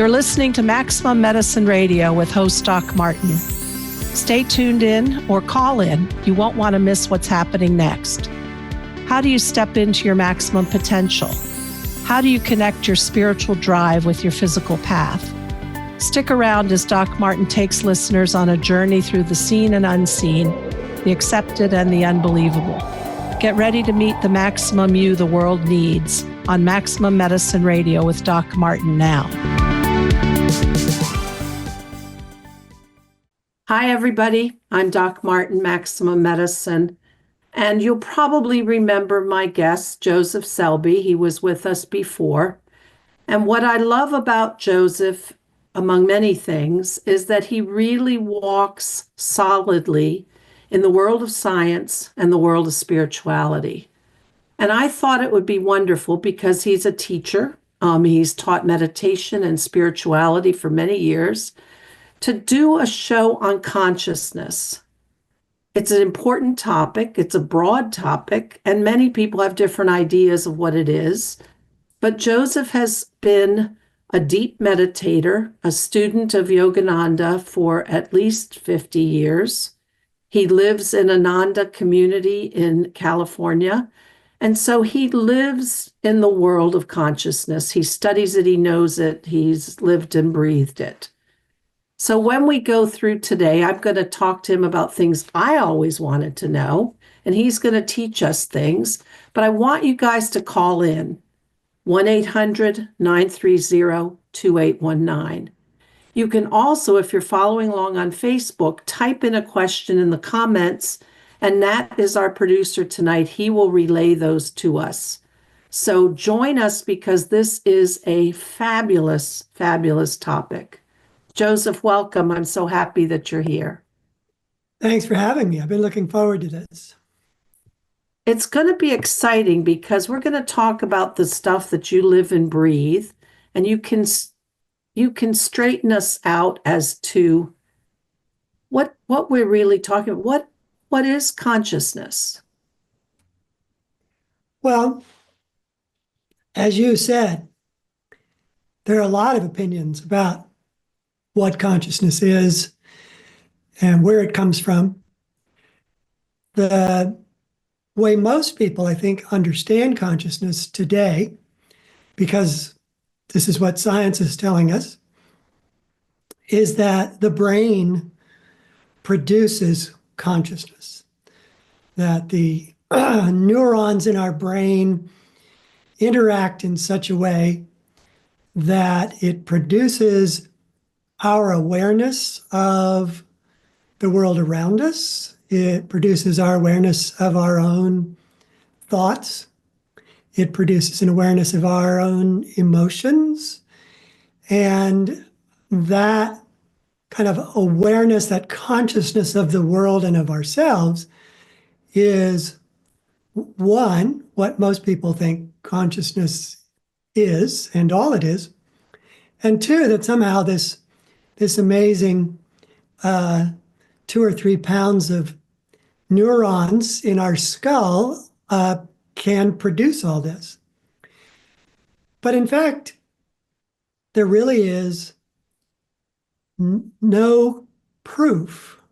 You're listening to Maximum Medicine Radio with host Doc Martin. Stay tuned in or call in. You won't want to miss what's happening next. How do you step into your maximum potential? How do you connect your spiritual drive with your physical path? Stick around as Doc Martin takes listeners on a journey through the seen and unseen, the accepted and the unbelievable. Get ready to meet the maximum you the world needs on Maximum Medicine Radio with Doc Martin now. Hi, everybody. I'm Doc Martin, Maximum Medicine. And you'll probably remember my guest, Joseph Selbie. He was with us before. And what I love about Joseph, among many things, is that he really walks solidly in the world of science and the world of spirituality. And I thought it would be wonderful because he's a teacher. He's taught meditation and spirituality for many years, to do a show on consciousness. It's an important topic. It's a broad topic, and many people have different ideas of what it is. But Joseph has been a deep meditator, a student of Yogananda for at least 50 years. He lives in Ananda community in California. And so he lives in the world of consciousness. He studies it, he knows it, he's lived and breathed it. So when we go through today, I'm going to talk to him about things I always wanted to know, and he's going to teach us things. But I want you guys to call in 1-800-930-2819. You can also, if you're following along on Facebook, type in a question in the comments, and Nat is our producer tonight. He will relay those to us. So join us because this is a fabulous, fabulous topic. Joseph, welcome. I'm so happy that you're here. Thanks for having me. I've been looking forward to this. It's going to be exciting because we're going to talk about the stuff that you live and breathe, and you can straighten us out as to what we're really talking about. What is consciousness? Well, as you said, there are a lot of opinions about what consciousness is and where it comes from. The way most people, I think, understand consciousness today, because this is what science is telling us, is that the brain produces consciousness, that the neurons in our brain interact in such a way that it produces our awareness of the world around us. It produces our awareness of our own thoughts. It produces an awareness of our own emotions. And that kind of awareness, that consciousness of the world and of ourselves is, one, what most people think consciousness is and all it is. And two, that somehow this amazing 2 or 3 pounds of neurons in our skull can produce all this. But in fact, there really is no proof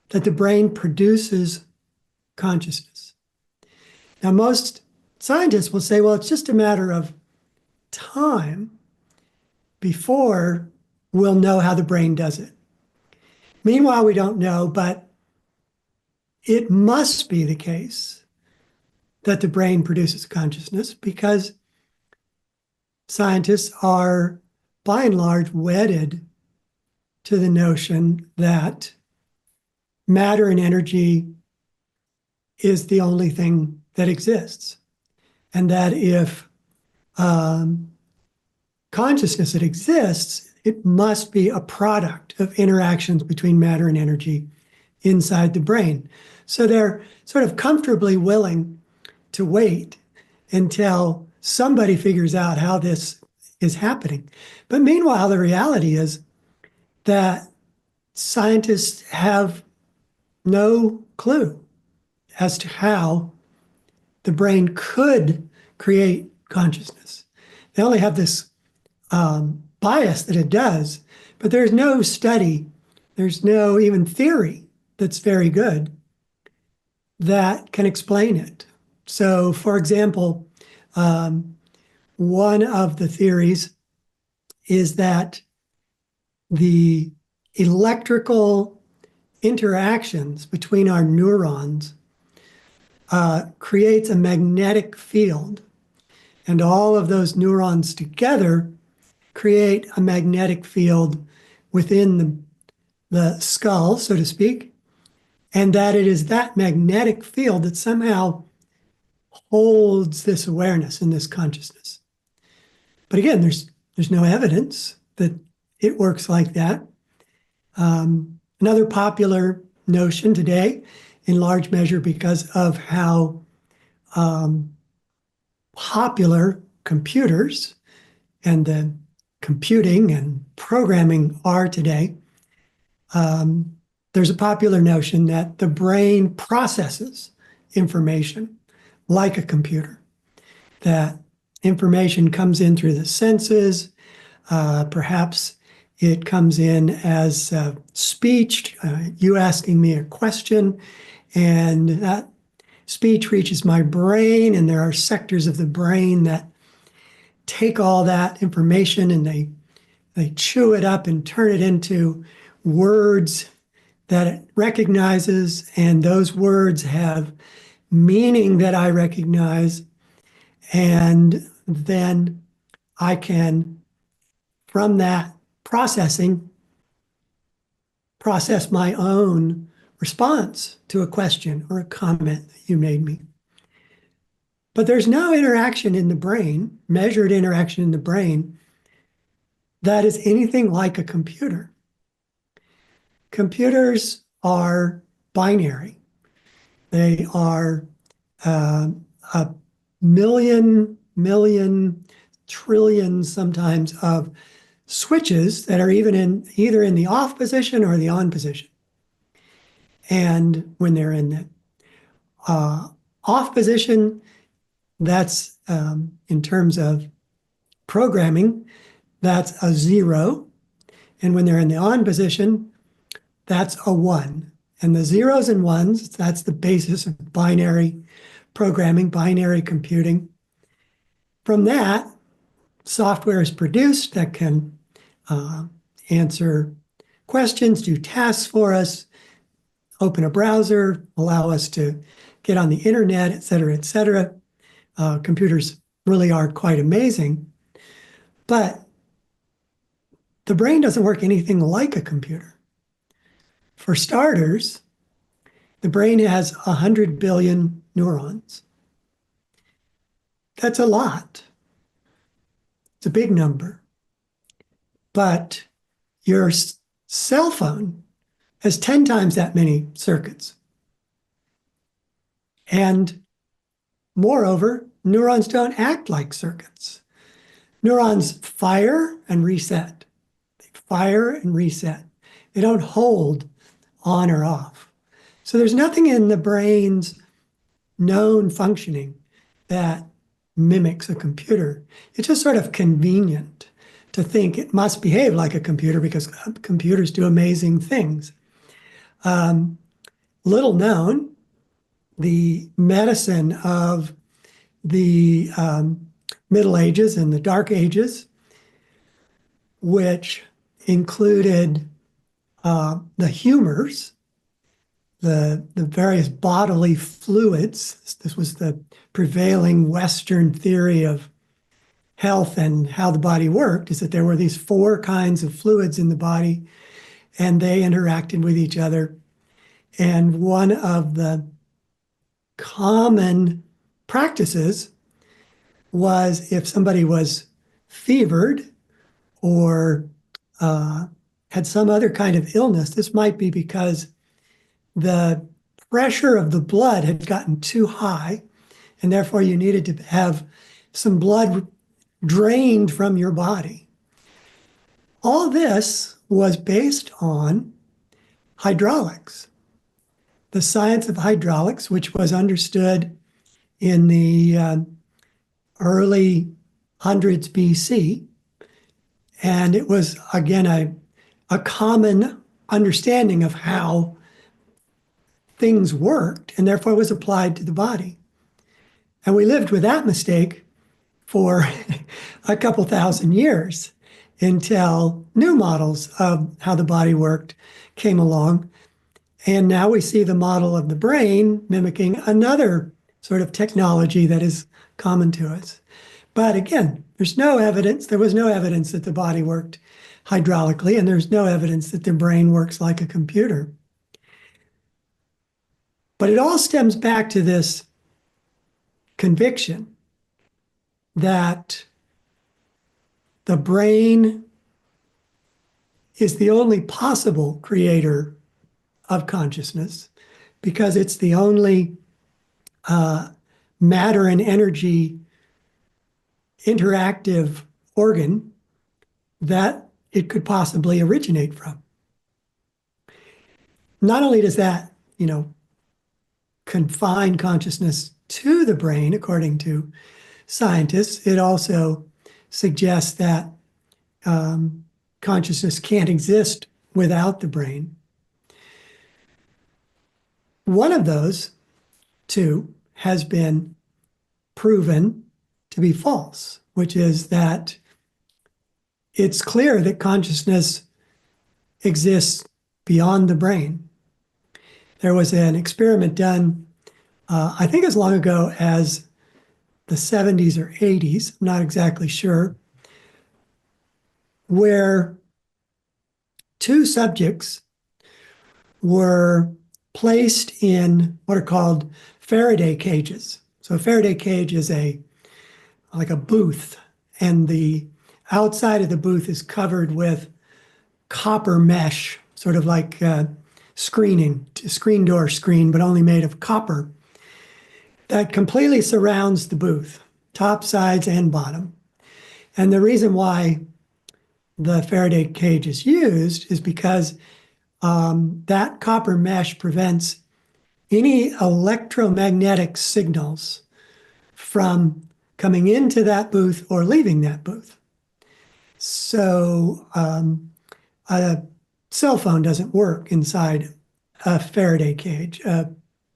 that the brain produces consciousness. Now, most scientists will say, well, it's just a matter of time before we'll know how the brain does it. Meanwhile, we don't know, but it must be the case that the brain produces consciousness because scientists are, by and large, wedded to the notion that matter and energy is the only thing that exists. And that if consciousness that exists, it must be a product of interactions between matter and energy inside the brain. So they're sort of comfortably willing to wait until somebody figures out how this is happening. But meanwhile, the reality is that scientists have no clue as to how the brain could create consciousness. They only have this bias that it does, but there's no study, there's no even theory that's very good that can explain it. So, for example, one of the theories is that the electrical interactions between our neurons creates a magnetic field, and all of those neurons together create a magnetic field within the skull, so to speak, and that it is that magnetic field that somehow holds this awareness and this consciousness. But again, there's no evidence that it works like that. Another popular notion today, in large measure because of how popular computers and the computing and programming are today, there's a popular notion that the brain processes information like a computer, that information comes in through the senses, perhaps it comes in as speech, you asking me a question, and that speech reaches my brain, and there are sectors of the brain that take all that information and they chew it up and turn it into words that it recognizes, and those words have meaning that I recognize, and then I can, from that processing, process my own response to a question or a comment that you made me. But there's no interaction in the brain, measured interaction in the brain, that is anything like a computer. Computers are binary. They are a million, trillion sometimes of switches that are either in the off position or the on position. And when they're in the off position, that's in terms of programming, that's a 0. And when they're in the on position, that's a 1. And the zeros and ones, that's the basis of binary programming, binary computing. From that, software is produced that can answer questions, do tasks for us, open a browser, allow us to get on the internet, et cetera, et cetera. Computers really are quite amazing. But the brain doesn't work anything like a computer. For starters, the brain has 100 billion neurons. That's a lot. It's a big number. But your cell phone has 10 times that many circuits. And moreover, neurons don't act like circuits. Neurons fire and reset. They fire and reset. They don't hold on or off. So there's nothing in the brain's known functioning that mimics a computer. It's just sort of convenient to think it must behave like a computer because computers do amazing things. Little known, the medicine of the Middle Ages and the Dark Ages, which included the humors, the various bodily fluids. This was the prevailing Western theory of health and how the body worked, is that there were these 4 kinds of fluids in the body, and they interacted with each other. And one of the common practices was if somebody was fevered or had some other kind of illness, this might be because the pressure of the blood had gotten too high, and therefore you needed to have some blood drained from your body. All this was based on hydraulics, the science of hydraulics, which was understood in the early hundreds BC. And it was, again, a common understanding of how things worked and therefore was applied to the body. And we lived with that mistake for a couple thousand years until new models of how the body worked came along. And now we see the model of the brain mimicking another sort of technology that is common to us. But again, there's no evidence, there was no evidence that the body worked hydraulically, and there's no evidence that the brain works like a computer. But it all stems back to this conviction that the brain is the only possible creator of consciousness because it's the only matter and energy interactive organ that it could possibly originate from. Not only does that, confine consciousness to the brain, according to scientists, it also suggests that consciousness can't exist without the brain. One of those two has been proven to be false, which is that it's clear that consciousness exists beyond the brain. There was an experiment done, I think as long ago as the 70s or 80s, I'm not exactly sure, where two subjects were placed in what are called Faraday cages. So a Faraday cage is like a booth, and the outside of the booth is covered with copper mesh, sort of like screening, screen door screen, but only made of copper, that completely surrounds the booth, top, sides, and bottom. And the reason why the Faraday cage is used is because that copper mesh prevents any electromagnetic signals from coming into that booth or leaving that booth. So a cell phone doesn't work inside a Faraday cage. A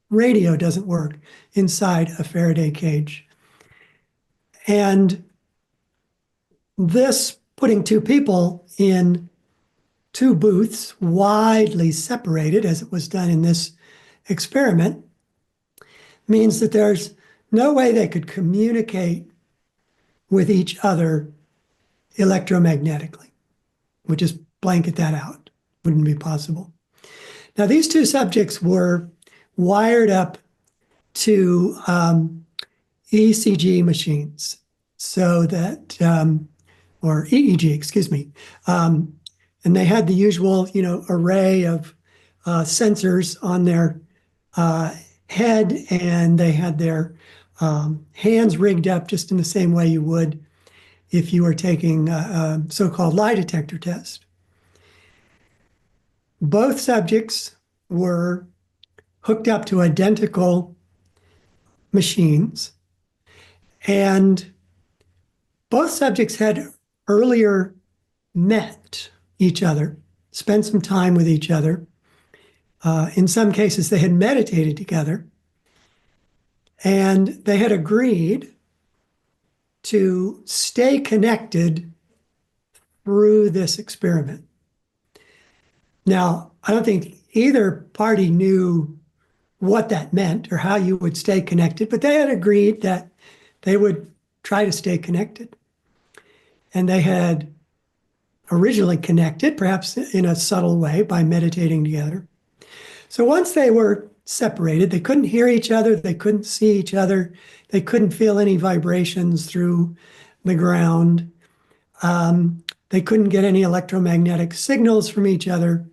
radio doesn't work inside a Faraday cage. And this putting two people in two booths widely separated, as it was done in this experiment, means that there's no way they could communicate with each other electromagnetically. We just blanket that out. Wouldn't be possible. Now, these two subjects were wired up to ECG machines, so that, or EEG, excuse me. And they had the usual, array of sensors on their head, and they had their hands rigged up just in the same way you would if you were taking a so-called lie detector test. Both subjects were hooked up to identical machines, and both subjects had earlier met each other, spent some time with each other. In some cases, they had meditated together, and they had agreed to stay connected through this experiment. Now, I don't think either party knew what that meant or how you would stay connected, but they had agreed that they would try to stay connected. And they had originally connected, perhaps in a subtle way, by meditating together. So once they were separated, they couldn't hear each other, they couldn't see each other, they couldn't feel any vibrations through the ground. They couldn't get any electromagnetic signals from each other.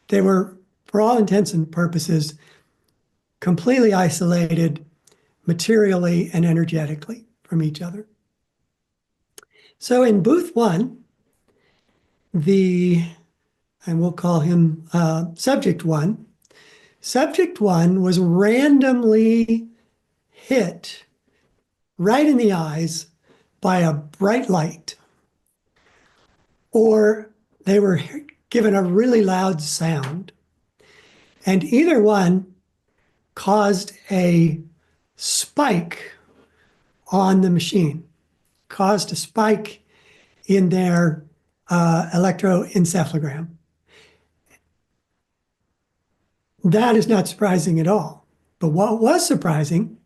They were, for all intents and purposes, completely isolated materially and energetically from each other. So in booth one, and we'll call him subject one was randomly hit right in the eyes by a bright light. or they were given a really loud sound. And either one caused a spike on the machine, caused a spike in their electroencephalogram. That is not surprising at all. But what was surprising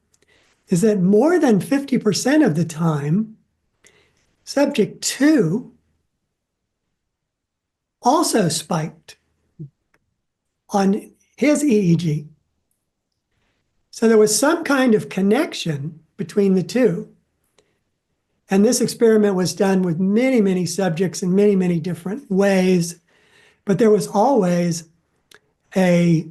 is that more than 50% of the time, subject 2 also spiked on his EEG. So there was some kind of connection between the two. And this experiment was done with many, many subjects in many, many different ways. But there was always a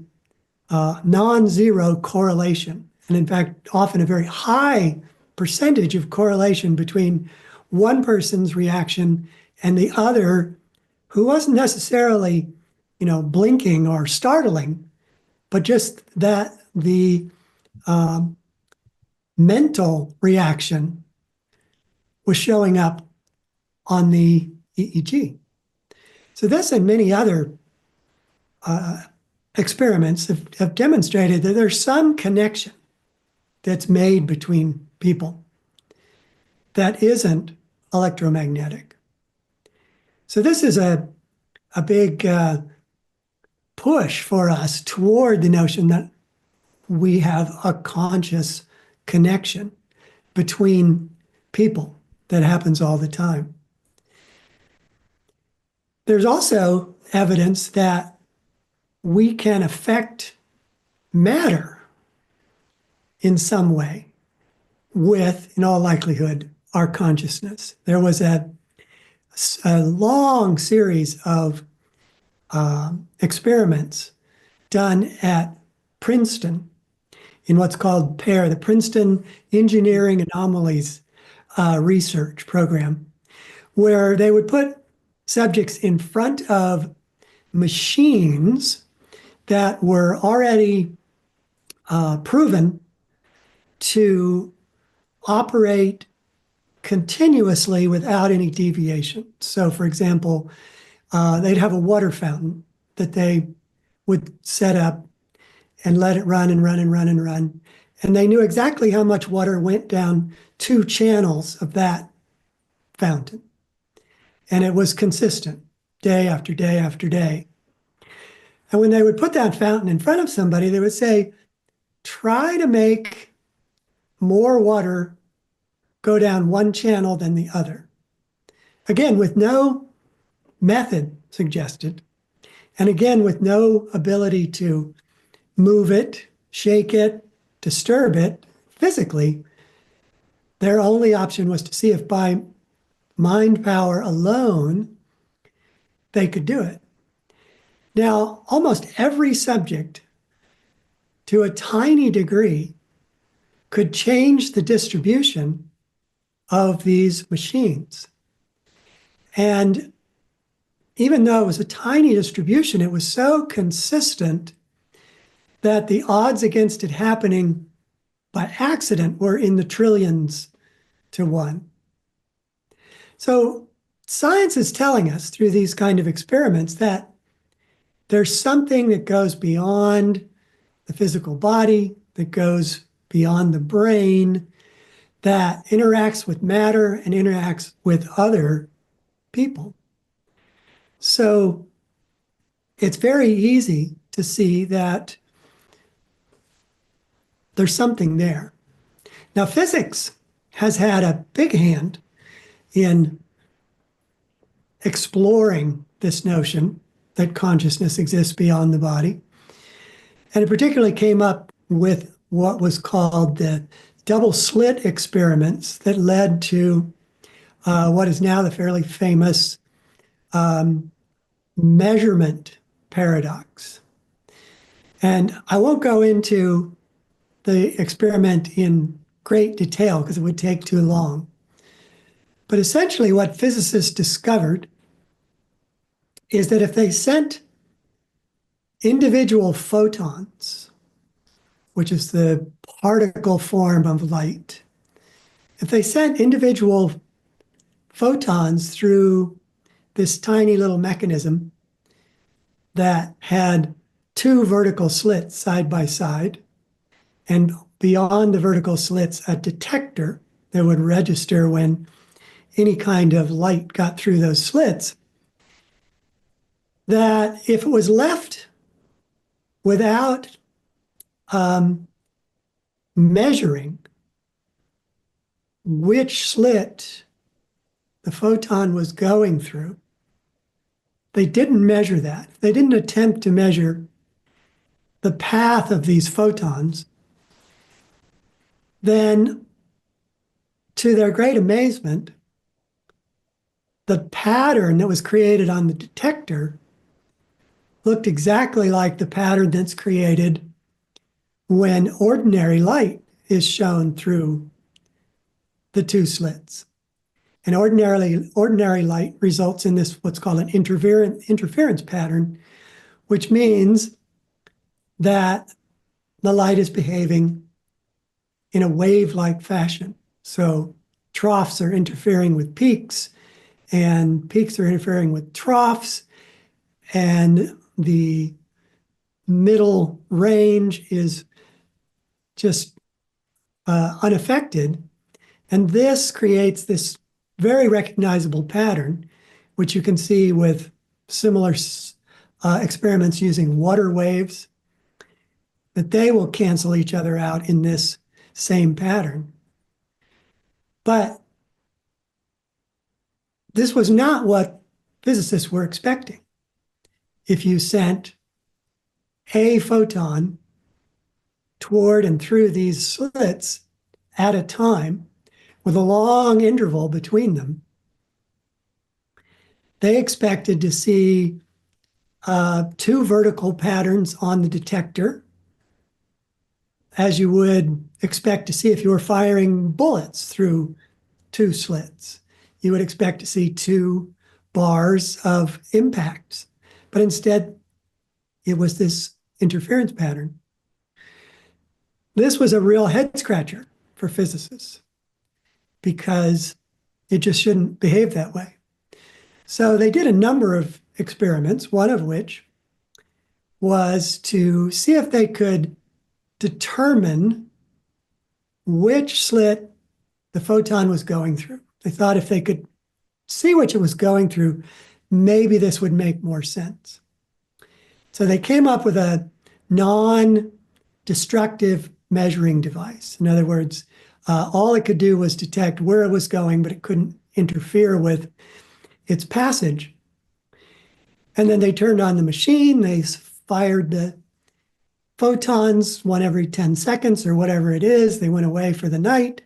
non-zero correlation. And in fact, often a very high percentage of correlation between one person's reaction and the other, who wasn't necessarily, blinking or startling, but just that the mental reaction was showing up on the EEG. So this and many other experiments have demonstrated that there's some connection that's made between people that isn't electromagnetic. So this is a big push for us toward the notion that we have a conscious connection between people that happens all the time. There's also evidence that we can affect matter in some way with, in all likelihood, our consciousness. There was a long series of experiments done at Princeton in what's called PAIR, the Princeton Engineering Anomalies Research Program, where they would put subjects in front of machines that were already proven to operate continuously without any deviation. So, for example, they'd have a water fountain that they would set up and let it run and run and run and run. And they knew exactly how much water went down 2 channels of that fountain. And it was consistent day after day after day. And when they would put that fountain in front of somebody, they would say, try to make more water go down one channel than the other. Again, with no method suggested, and again, with no ability to move it, shake it, disturb it physically. Their only option was to see if by mind power alone they could do it. Now, almost every subject, to a tiny degree, could change the distribution of these machines. And even though it was a tiny distribution, it was so consistent that the odds against it happening by accident were in the trillions to 1. So science is telling us through these kind of experiments that there's something that goes beyond the physical body, that goes beyond the brain, that interacts with matter and interacts with other people. So it's very easy to see that there's something there. Now, physics has had a big hand in exploring this notion that consciousness exists beyond the body. And it particularly came up with what was called the double slit experiments that led to what is now the fairly famous measurement paradox. And I won't go into the experiment in great detail because it would take too long. But essentially what physicists discovered is that if they sent individual photons, which is the particle form of light, if they sent individual photons through this tiny little mechanism that had two vertical slits side by side, and beyond the vertical slits, a detector that would register when any kind of light got through those slits, that if it was left without measuring which slit the photon was going through, they didn't measure that. They didn't attempt to measure the path of these photons. Then, to their great amazement, the pattern that was created on the detector looked exactly like the pattern that's created when ordinary light is shown through the two slits. And ordinary light results in this what's called an interference pattern, which means that the light is behaving in a wave-like fashion. So troughs are interfering with peaks, and peaks are interfering with troughs, and the middle range is just unaffected. And this creates this very recognizable pattern, which you can see with similar experiments using water waves, that they will cancel each other out in this same pattern. But this was not what physicists were expecting. If you sent a photon toward and through these slits at a time with a long interval between them, they expected to see two vertical patterns on the detector, as you would expect to see if you were firing bullets through two slits. You would expect to see two bars of impacts, but instead it was this interference pattern. This was a real head scratcher for physicists because it just shouldn't behave that way. So they did a number of experiments, one of which was to see if they could determine which slit the photon was going through. They thought if they could see which it was going through, maybe this would make more sense. So they came up with a non-destructive measuring device. In other words, all it could do was detect where it was going, but it couldn't interfere with its passage. And then they turned on the machine, they fired the photons one every 10 seconds or whatever it is. They went away for the night,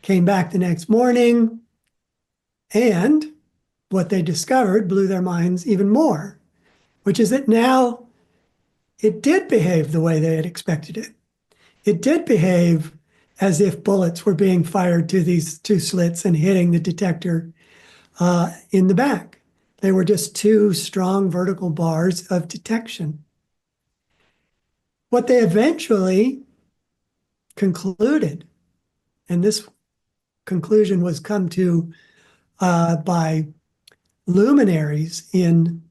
came back the next morning, and what they discovered blew their minds even more, which is that now it did behave the way they had expected it. It did behave as if bullets were being fired to these two slits and hitting the detector in the back. They were just two strong vertical bars of detection. What they eventually concluded, and this conclusion was come to by luminaries in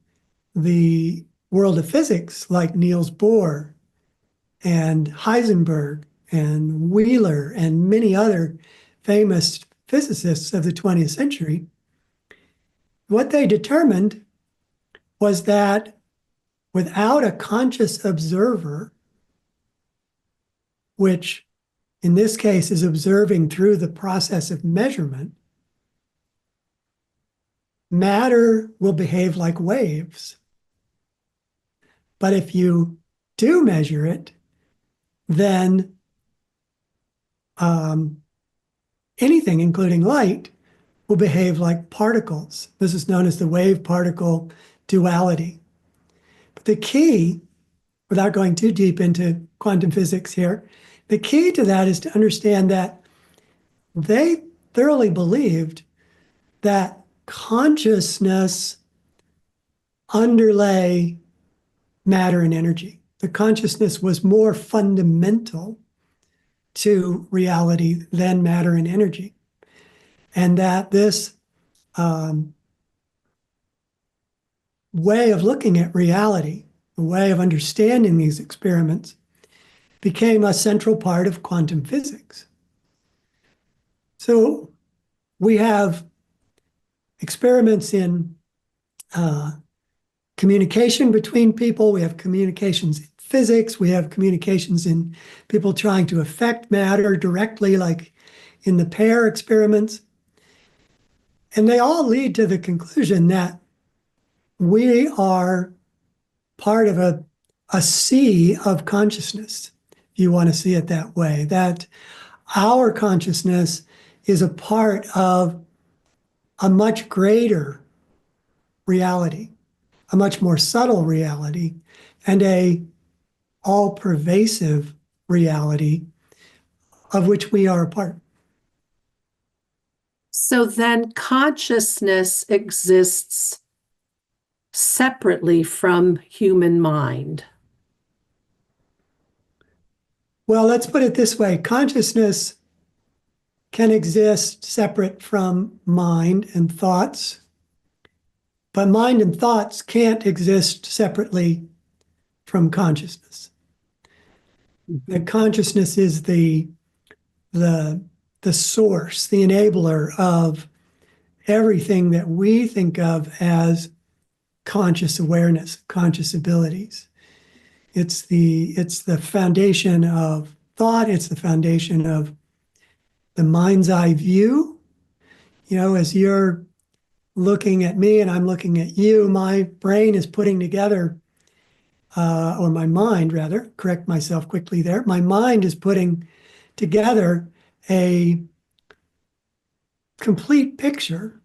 the world of physics like Niels Bohr and Heisenberg and Wheeler and many other famous physicists of the 20th century, what they determined was that without a conscious observer, which in this case is observing through the process of measurement, matter will behave like waves. But if you do measure it, then anything, including light, will behave like particles. This is known as the wave-particle duality. But the key, without going too deep into quantum physics here, the key to that is to understand that they thoroughly believed that consciousness underlay matter and energy. The consciousness was more fundamental to reality than matter and energy. And that this way of looking at reality, the way of understanding these experiments, became a central part of quantum physics. So we have experiments in uh, communication between people, we have communications in physics, we have communications in people trying to affect matter directly, like in the pair experiments. And they all lead to the conclusion that we are part of a sea of consciousness, if you want to see it that way, that our consciousness is a part of a much greater reality, a much more subtle reality, and a all-pervasive reality of which we are a part. So then consciousness exists separately from human mind. Well, let's put it this way. Consciousness can exist separate from mind and thoughts, but mind and thoughts can't exist separately from consciousness. The consciousness is the the source, the enabler of everything that we think of as conscious awareness, conscious abilities. It's the foundation of thought. It's the foundation of the mind's eye view. You know, as you're looking at me and I'm looking at you, my brain is putting together, or my mind rather, correct myself quickly there. My mind is putting together a complete picture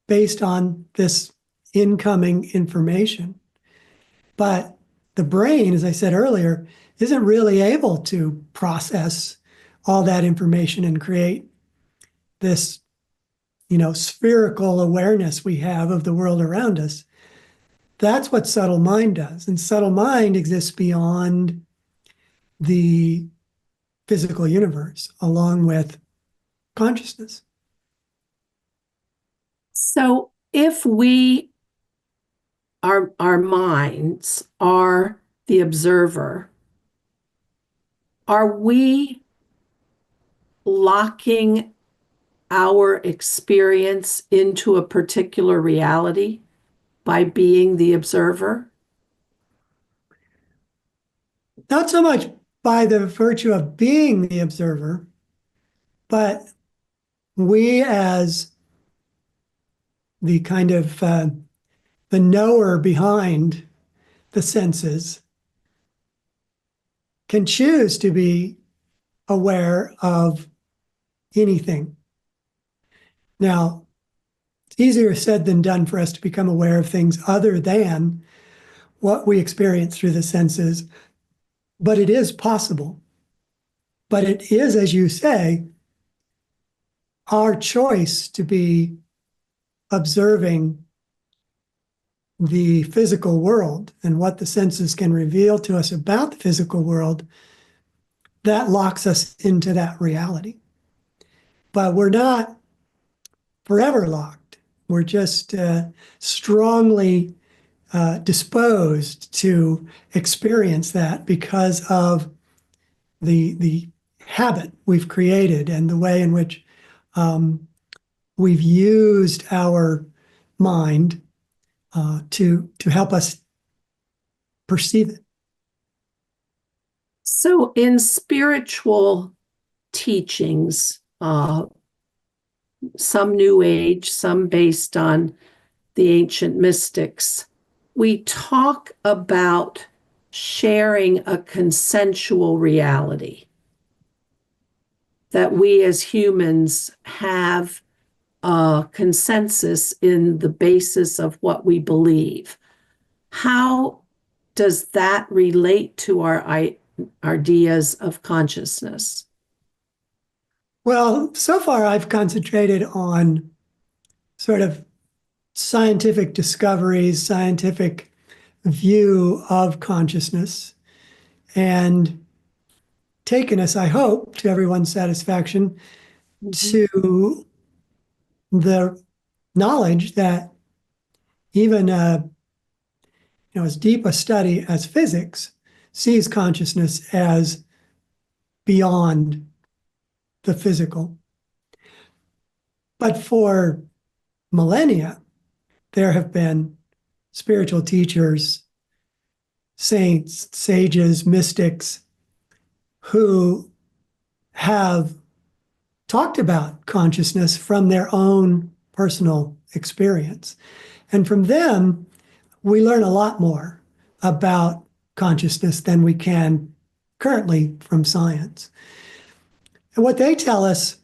based on this incoming information. But the brain, as I said earlier, isn't really able to process all that information and create this, spherical awareness we have of the world around us. That's what subtle mind does. And subtle mind exists beyond the physical universe, along with consciousness. So if our minds are the observer, are we locking our experience into a particular reality by being the observer? Not so much by the virtue of being the observer, but we as the kind of the knower behind the senses can choose to be aware of anything. Now, it's easier said than done for us to become aware of things other than what we experience through the senses, but it is possible. But it is, as you say, our choice to be observing the physical world and what the senses can reveal to us about the physical world that locks us into that reality. But we're not forever locked. We're just strongly disposed to experience that because of the habit we've created and the way in which we've used our mind to help us perceive it. So in spiritual teachings, some New Age, some based on the ancient mystics, we talk about sharing a consensual reality, that we as humans have a consensus in the basis of what we believe. How does that relate to our ideas of consciousness? Well, so far I've concentrated on sort of scientific discoveries, scientific view of consciousness, and taken us, I hope, to everyone's satisfaction, to the knowledge that even as deep a study as physics sees consciousness as beyond the physical. But for millennia, there have been spiritual teachers, saints, sages, mystics who have talked about consciousness from their own personal experience. And from them, we learn a lot more about consciousness than we can currently from science. And what they tell us,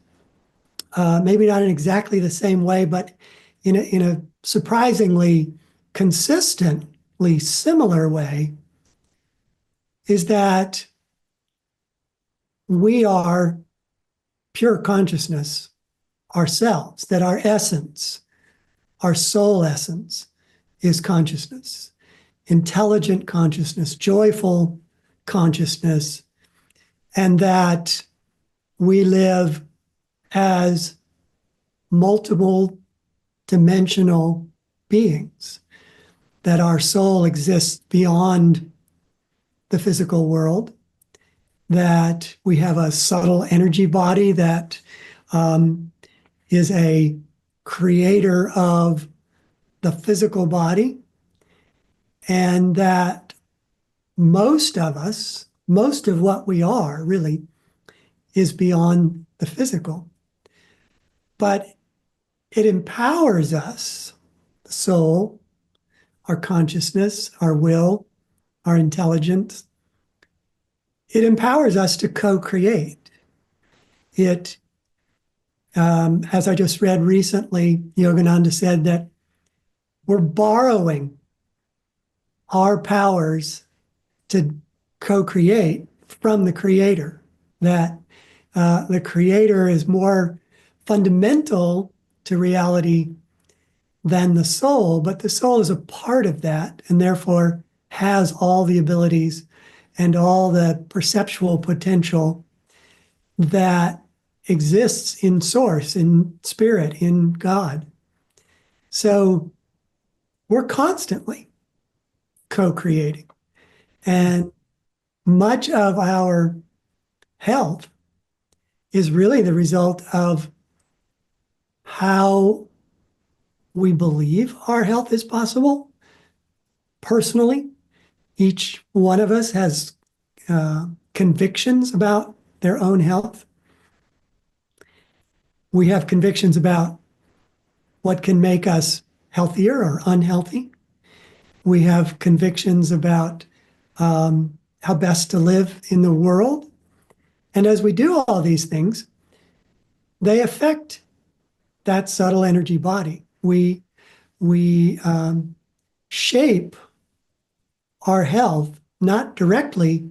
maybe not in exactly the same way, but in a surprisingly consistently similar way, is that we are pure consciousness ourselves, that our essence, our soul essence, is consciousness, intelligent consciousness, joyful consciousness, and that we live as multiple dimensional beings, that our soul exists beyond the physical world, that we have a subtle energy body that is a creator of the physical body, and that most of us, most of what we are really, is beyond the physical. But it empowers us, the soul, our consciousness, our will, our intelligence. It empowers us to co-create. It, as I just read recently, Yogananda said that we're borrowing our powers to co-create from the Creator, that the Creator is more fundamental to reality than the soul, but the soul is a part of that and therefore has all the abilities and all the perceptual potential that exists in source, in spirit, in God. So we're constantly co-creating. And much of our health is really the result of how we believe our health is possible. Personally, each one of us has convictions about their own health. We have convictions about what can make us healthier or unhealthy. We have convictions about how best to live in the world. And as we do all these things, they affect that subtle energy body. We shape our health, not directly,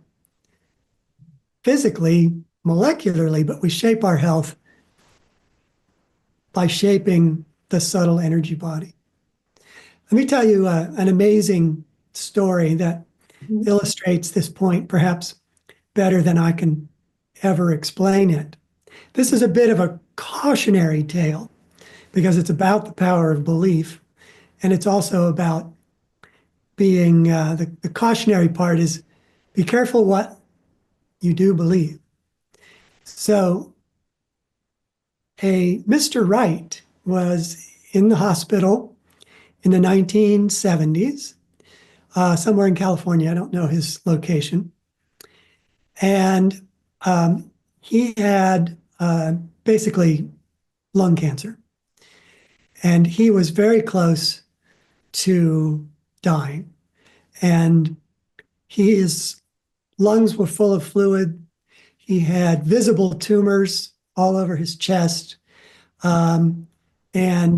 physically, molecularly, but we shape our health by shaping the subtle energy body. Let me tell you an amazing story that illustrates this point perhaps better than I can ever explain it. This is a bit of a cautionary tale because it's about the power of belief, and it's also about being, the cautionary part is be careful what you do believe. So a Mr. Wright was in the hospital in the 1970s, somewhere in California. I don't know his location. And he had basically lung cancer. And he was very close to dying. And his lungs were full of fluid. He had visible tumors all over his chest. And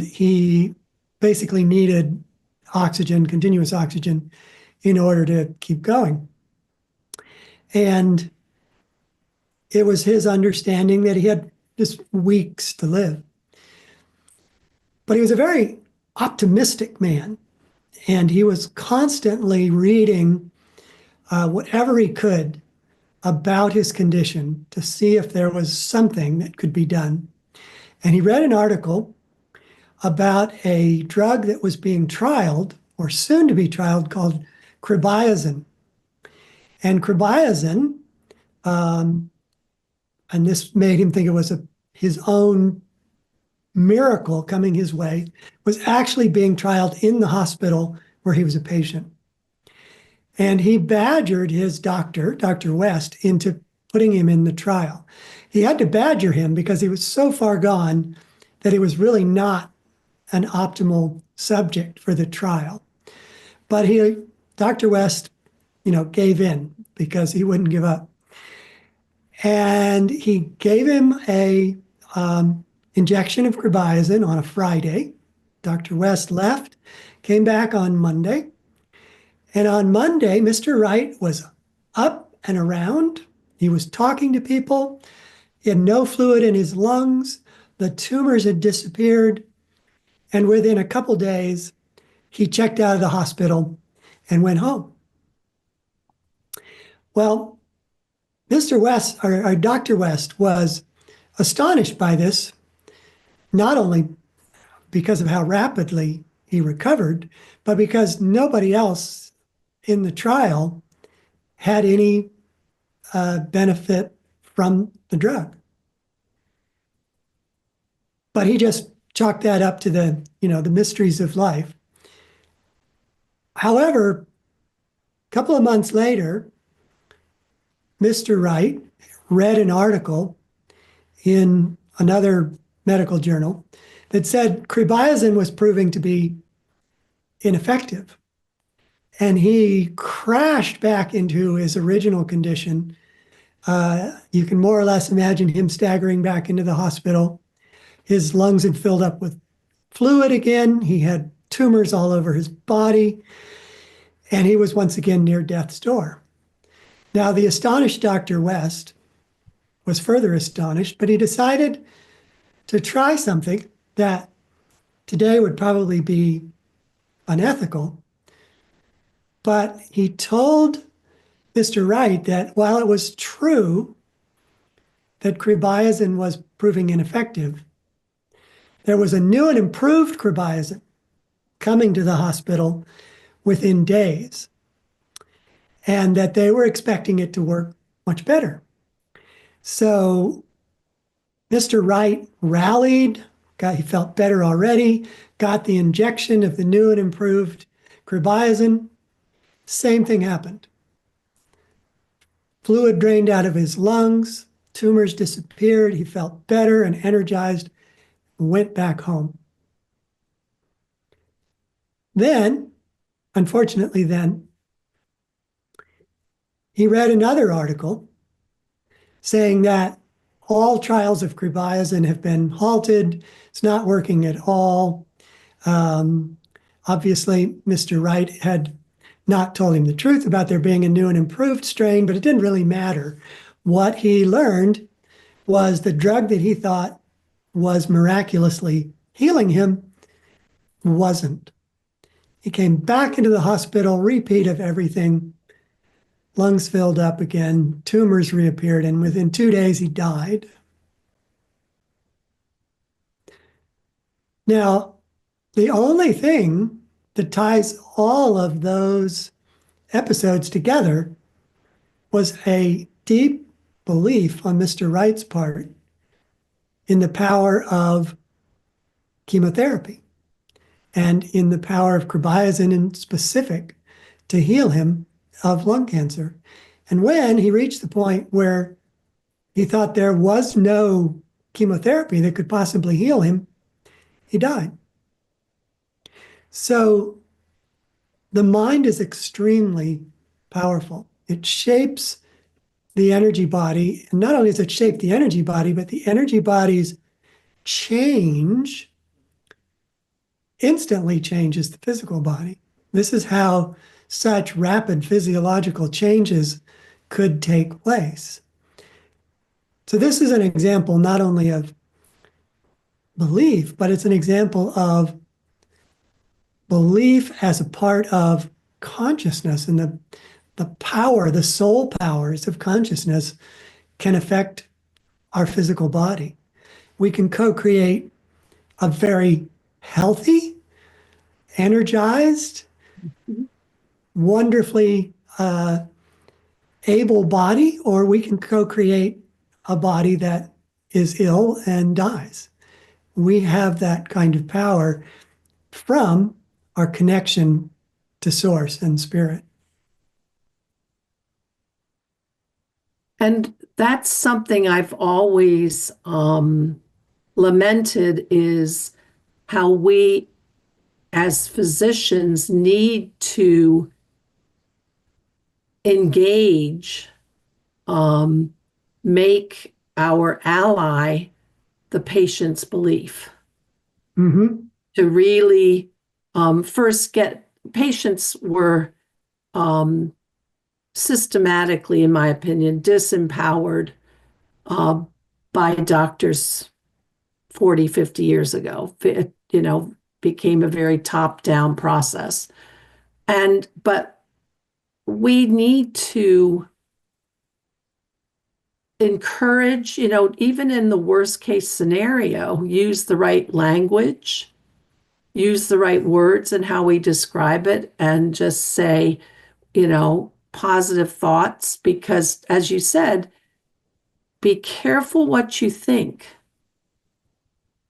he basically needed oxygen, continuous oxygen, in order to keep going. And it was his understanding that he had just weeks to live. But he was a very optimistic man, and he was constantly reading whatever he could about his condition to see if there was something that could be done. And he read an article about a drug that was being trialed or soon to be trialed, called cribiazin. And cribiazin, and this made him think it was his own miracle coming his way, was actually being trialed in the hospital where he was a patient. And he badgered his doctor, Dr. West, into putting him in the trial. He had to badger him because he was so far gone that he was really not an optimal subject for the trial. But Dr. West, gave in because he wouldn't give up. And he gave him a injection of cribiazin on a Friday. Dr. West left, came back on Monday. And on Monday, Mr. Wright was up and around. He was talking to people. He had no fluid in his lungs. The tumors had disappeared. And within a couple days, he checked out of the hospital and went home. Well, Mr. West, or Dr. West, was astonished by this, not only because of how rapidly he recovered, but because nobody else in the trial had any benefit from the drug. But he just chalked that up to the mysteries of life. However, a couple of months later, Mr. Wright read an article in another medical journal that said cribiazin was proving to be ineffective. And he crashed back into his original condition. You can more or less imagine him staggering back into the hospital. His lungs had filled up with fluid again. He had tumors all over his body. And he was once again near death's door. Now, the astonished Dr. West was further astonished, but he decided to try something that today would probably be unethical. But he told Mr. Wright that while it was true that cribiazin was proving ineffective, there was a new and improved cribiazin coming to the hospital within days, and that they were expecting it to work much better. So Mr. Wright rallied, he felt better already, got the injection of the new and improved cribiazin. Same thing happened. Fluid drained out of his lungs, tumors disappeared, he felt better and energized, went back home. Then, unfortunately, he read another article saying that all trials of cribiazin have been halted. It's not working at all. Obviously, Mr. Wright had not told him the truth about there being a new and improved strain, but it didn't really matter. What he learned was the drug that he thought was miraculously healing him wasn't. He came back into the hospital, repeat of everything. Lungs filled up again, tumors reappeared, and within 2 days he died. Now, the only thing that ties all of those episodes together was a deep belief on Mr. Wright's part in the power of chemotherapy and in the power of cribiazin in specific to heal him of lung cancer. And when he reached the point where he thought there was no chemotherapy that could possibly heal him, he died. So the mind is extremely powerful. It shapes the energy body. And not only does it shape the energy body, but the energy body's change instantly changes the physical body. This is how such rapid physiological changes could take place. So this is an example not only of belief, but it's an example of belief as a part of consciousness, and the power, the soul powers of consciousness can affect our physical body. We can co-create a very healthy, energized, wonderfully able body, or we can co-create a body that is ill and dies. We have that kind of power from our connection to source and spirit. And that's something I've always lamented is how we as physicians need to engage, um, make our ally the patient's belief Mm-hmm. to really first get patients were um, systematically, in my opinion, disempowered uh, by doctors 40, 50 years ago. It, became a very top-down process. But we need to encourage, even in the worst case scenario, use the right language, use the right words and how we describe it, and just say, positive thoughts. Because as you said, be careful what you think,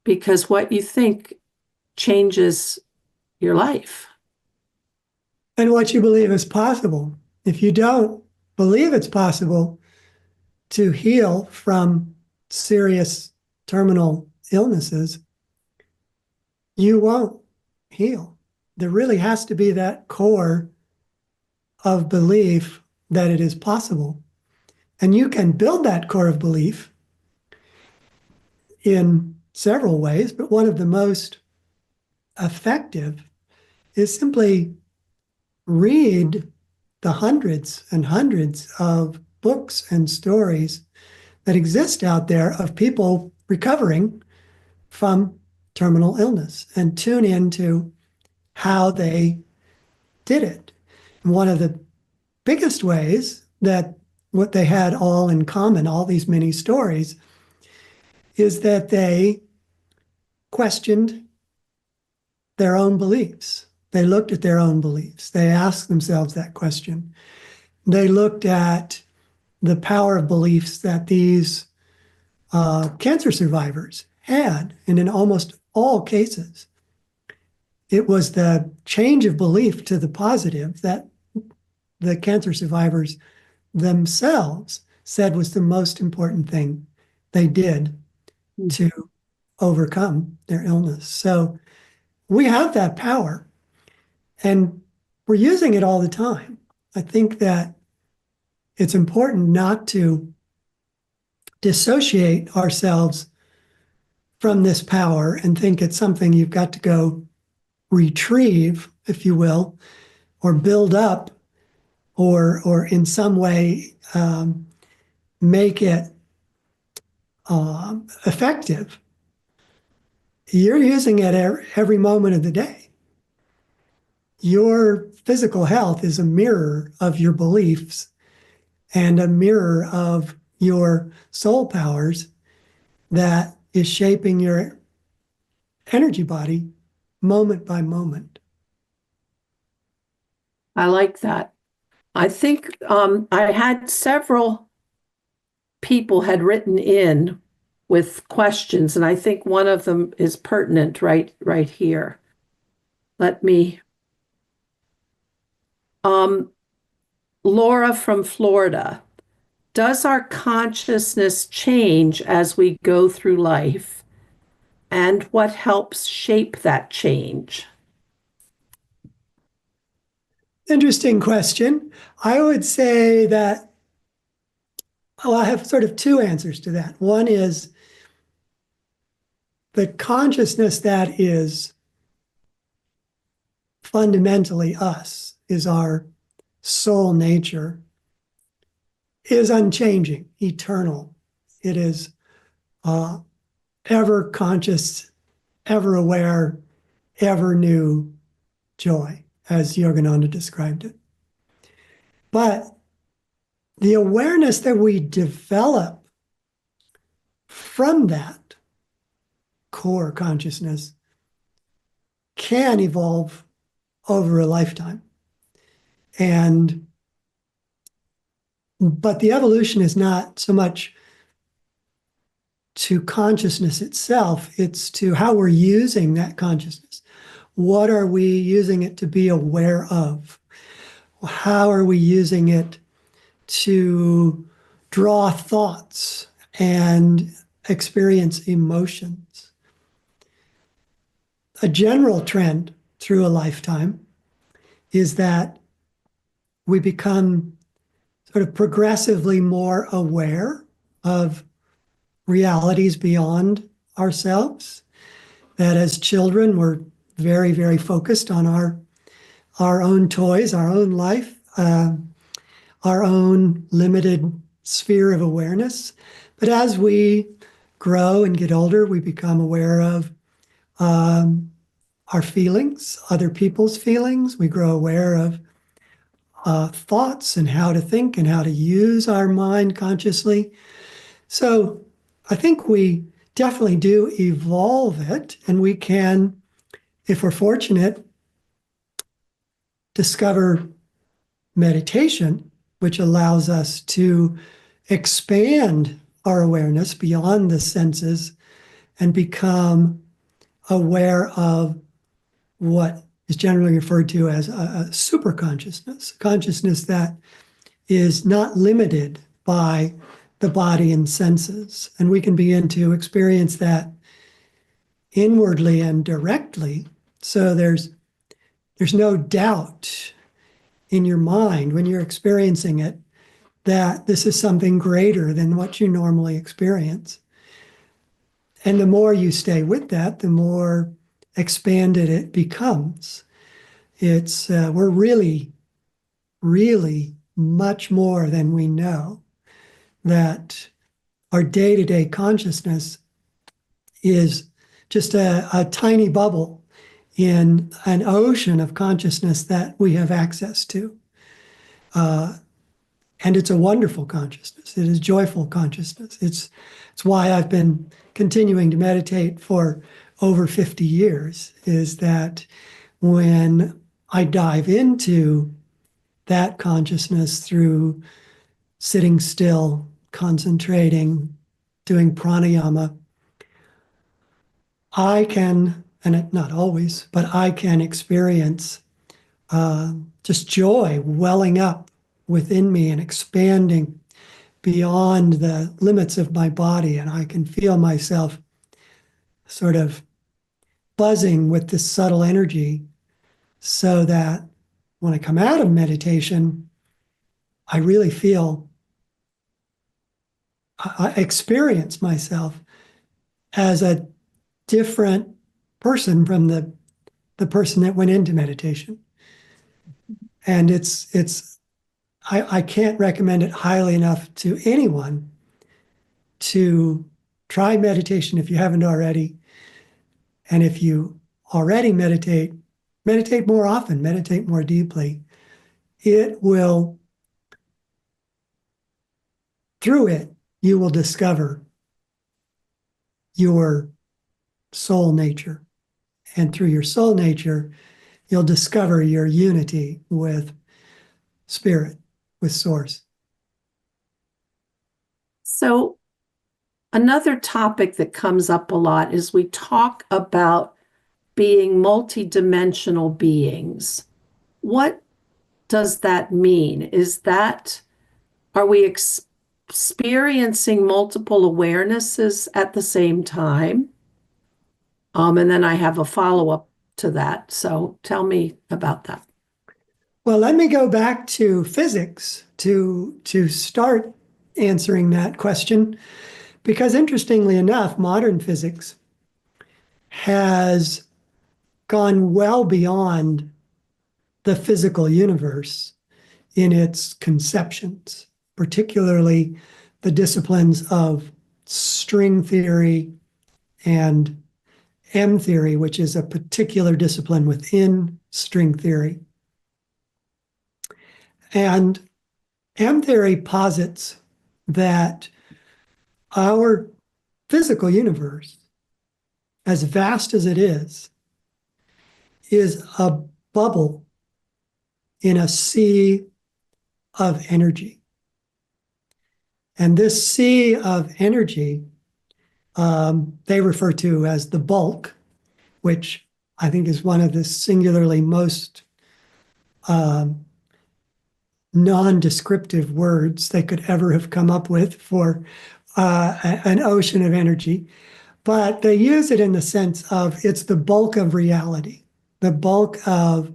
because what you think changes your life. And what you believe is possible. If you don't believe it's possible to heal from serious terminal illnesses, you won't heal. There really has to be that core of belief that it is possible. And you can build that core of belief in several ways, but one of the most effective is simply read the hundreds and hundreds of books and stories that exist out there of people recovering from terminal illness and tune into how they did it. And one of the biggest ways that what they had all in common, all these many stories, is that they questioned their own beliefs. They looked at their own beliefs. They asked themselves that question. They looked at the power of beliefs that these cancer survivors had. And in almost all cases, it was the change of belief to the positive that the cancer survivors themselves said was the most important thing they did to overcome their illness. So we have that power and we're using it all the time. I think that it's important not to dissociate ourselves from this power and think it's something you've got to go retrieve, if you will, or build up, or in some way make it effective. You're using it every moment of the day. Your physical health is a mirror of your beliefs and a mirror of your soul powers that is shaping your energy body moment by moment. I like that. I think I had several people had written in with questions, and I think one of them is pertinent right here. Let me. Um, Laura from Florida. Does our consciousness change as we go through life? And what helps shape that change? Interesting question. I would say that, well, I have sort of two answers to that. One is the consciousness that is fundamentally us, is our soul nature, is unchanging, eternal. It is uh, ever conscious, ever aware, ever new joy, as Yogananda described it. But the awareness that we develop from that core consciousness can evolve over a lifetime. And but the evolution is not so much to consciousness itself, it's to how we're using that consciousness. What are we using it to be aware of? How are we using it to draw thoughts and experience emotions? A general trend through a lifetime is that we become sort of progressively more aware of realities beyond ourselves. That as children, we're very, very focused on our own toys, our own life, our own limited sphere of awareness. But as we grow and get older, we become aware of our feelings, other people's feelings. We grow aware of thoughts and how to think and how to use our mind consciously. So I think we definitely do evolve it, and we can, if we're fortunate, discover meditation, which allows us to expand our awareness beyond the senses and become aware of what is generally referred to as a super consciousness, consciousness that is not limited by the body and senses. And we can begin to experience that inwardly and directly. So there's no doubt in your mind when you're experiencing it that this is something greater than what you normally experience. And the more you stay with that, the more expanded it becomes. It's we're really, really much more than we know. That our day-to-day consciousness is just a tiny bubble in an ocean of consciousness that we have access to. And it's a wonderful consciousness. It is joyful consciousness. It's why I've been continuing to meditate for over 50 years, is that when I dive into that consciousness through sitting still, concentrating, doing pranayama, I can, and not always, but I can experience just joy welling up within me and expanding beyond the limits of my body. And I can feel myself sort of buzzing with this subtle energy, so that when I come out of meditation, I really feel, I experience myself as a different person from the person that went into meditation. And I can't recommend it highly enough to anyone to try meditation if you haven't already. And if you already meditate, meditate more often, meditate more deeply. It will, through it, you will discover your soul nature. And through your soul nature, you'll discover your unity with spirit, with source. So, another topic that comes up a lot is we talk about being multidimensional beings. What does that mean? Are we experiencing multiple awarenesses at the same time? And then I have a follow-up to that. So tell me about that. Well, let me go back to physics to start answering that question, because interestingly enough, modern physics has gone well beyond the physical universe in its conceptions, particularly the disciplines of string theory and M theory, which is a particular discipline within string theory. And M theory posits that our physical universe, as vast as it is bubble in a sea of energy. And this sea of energy, they refer to as the bulk, which I think is one of the singularly most non-descriptive words they could ever have come up with for an ocean of energy. But they use it in the sense of it's the bulk of reality. The bulk of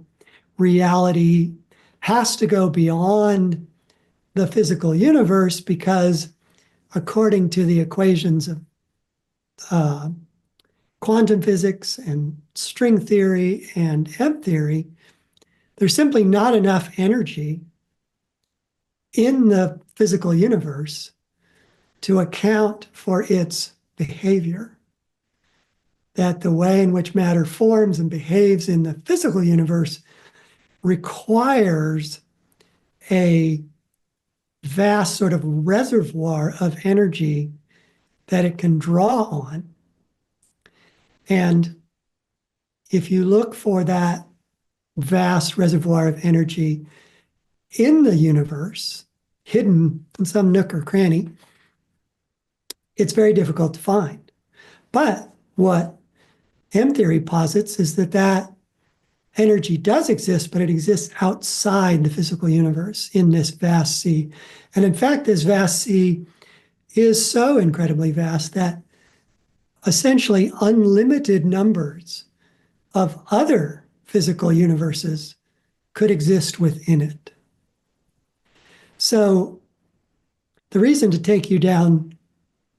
reality has to go beyond the physical universe because, according to the equations of uh, quantum physics and string theory and M theory, there's simply not enough energy in the physical universe to account for its behavior. That the way in which matter forms and behaves in the physical universe requires a vast sort of reservoir of energy that it can draw on. And if you look for that vast reservoir of energy in the universe, hidden in some nook or cranny, it's very difficult to find. But what M theory posits is that that energy does exist, but it exists outside the physical universe in this vast sea. And in fact, this vast sea is so incredibly vast that essentially unlimited numbers of other physical universes could exist within it. So the reason to take you down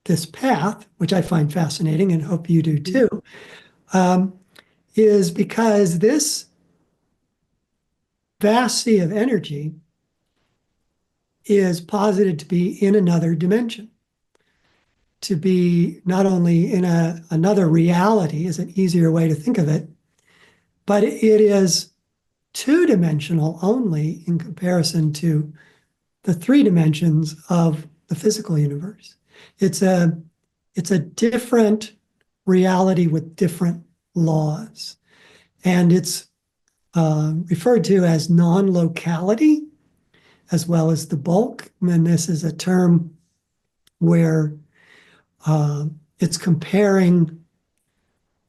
this path, which I find fascinating and hope you do too, is because this vast sea of energy is posited to be in another dimension, to be not only in another reality is an easier way to think of it, but it is two-dimensional only in comparison to the three dimensions of the physical universe. It's a different reality with different laws. And it's referred to as non-locality as well as the bulk. And this is a term where it's comparing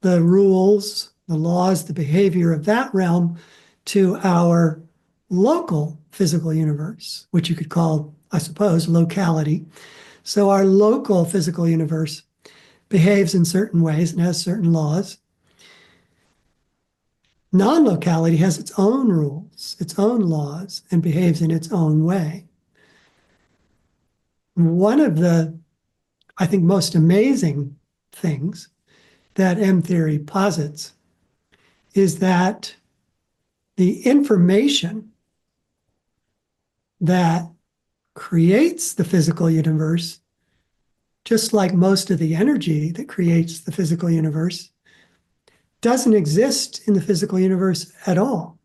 the rules, the laws, the behavior of that realm to our local physical universe, which you could call, I suppose, locality. So our local physical universe behaves in certain ways and has certain laws. Non-locality has its own rules, its own laws, and behaves in its own way. One of the, I think, most amazing things that M theory posits is that the information that creates the physical universe, just like most of the energy that creates the physical universe, doesn't exist in the physical universe at all.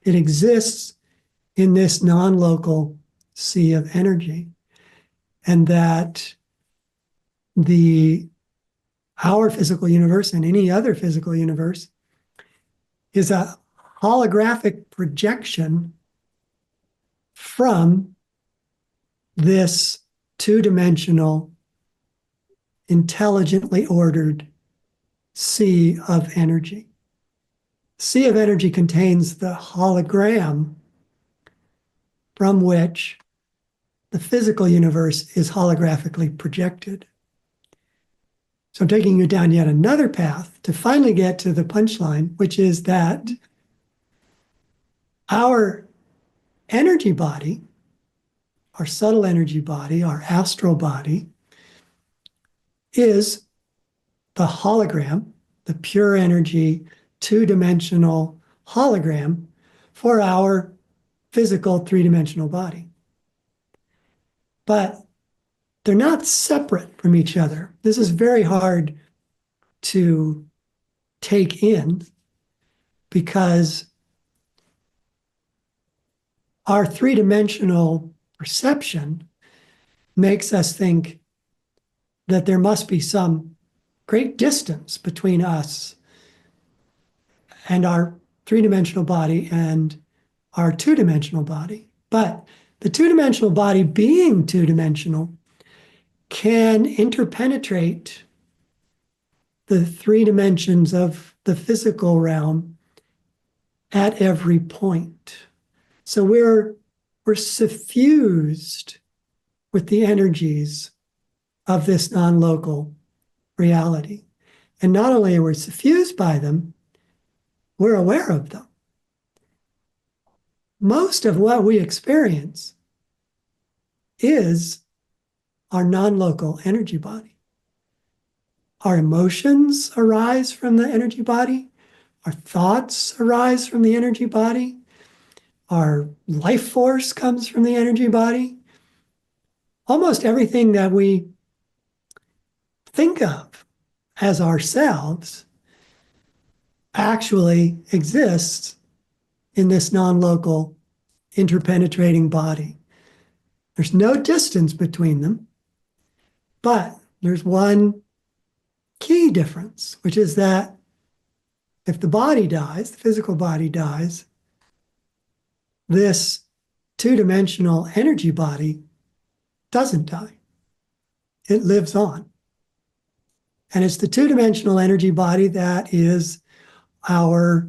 It exists in this non-local sea of energy. And that our physical universe and any other physical universe is a holographic projection from this two-dimensional, intelligently ordered sea of energy. Sea of energy contains the hologram from which the physical universe is holographically projected. So I'm taking you down yet another path to finally get to the punchline, which is that our energy body, our subtle energy body, our astral body, is the hologram, the pure energy, two-dimensional hologram for our physical three-dimensional body. But they're not separate from each other. This is very hard to take in because our three-dimensional perception makes us think that there must be some great distance between us and our three-dimensional body and our two-dimensional body. But the two-dimensional body, being two-dimensional, can interpenetrate the three dimensions of the physical realm at every point. So we're suffused with the energies of this non-local reality. And not only are we suffused by them, we're aware of them. Most of what we experience is our non-local energy body. Our emotions arise from the energy body. Our thoughts arise from the energy body. Our life force comes from the energy body. Almost everything that we think of as ourselves actually exists in this non-local interpenetrating body. There's no distance between them, but there's one key difference, which is that if the body dies, the physical body dies, this two-dimensional energy body doesn't die. It lives on. And it's the two-dimensional energy body that is our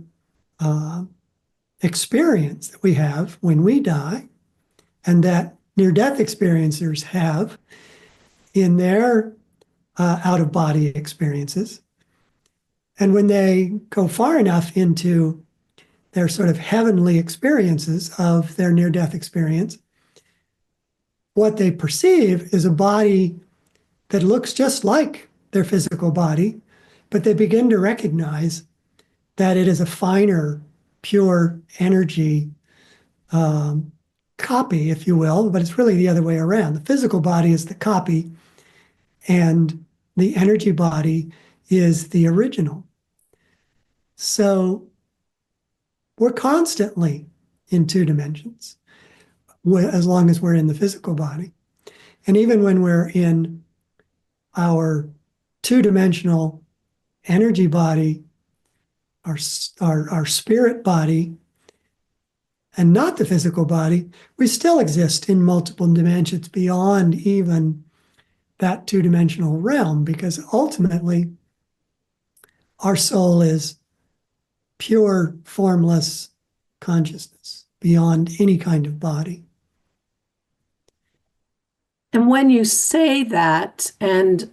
experience that we have when we die, and that near-death experiencers have in their out-of-body experiences. And when they go far enough into their sort of heavenly experiences of their near-death experience, what they perceive is a body that looks just like their physical body, but they begin to recognize that it is a finer, pure energy copy, if you will, but it's really the other way around. The physical body is the copy, and the energy body is the original. So we're constantly in two dimensions, as long as we're in the physical body. And even when we're in our two-dimensional energy body, our spirit body, and not the physical body, we still exist in multiple dimensions beyond even that two-dimensional realm, because ultimately our soul is pure, formless consciousness beyond any kind of body. And when you say that, and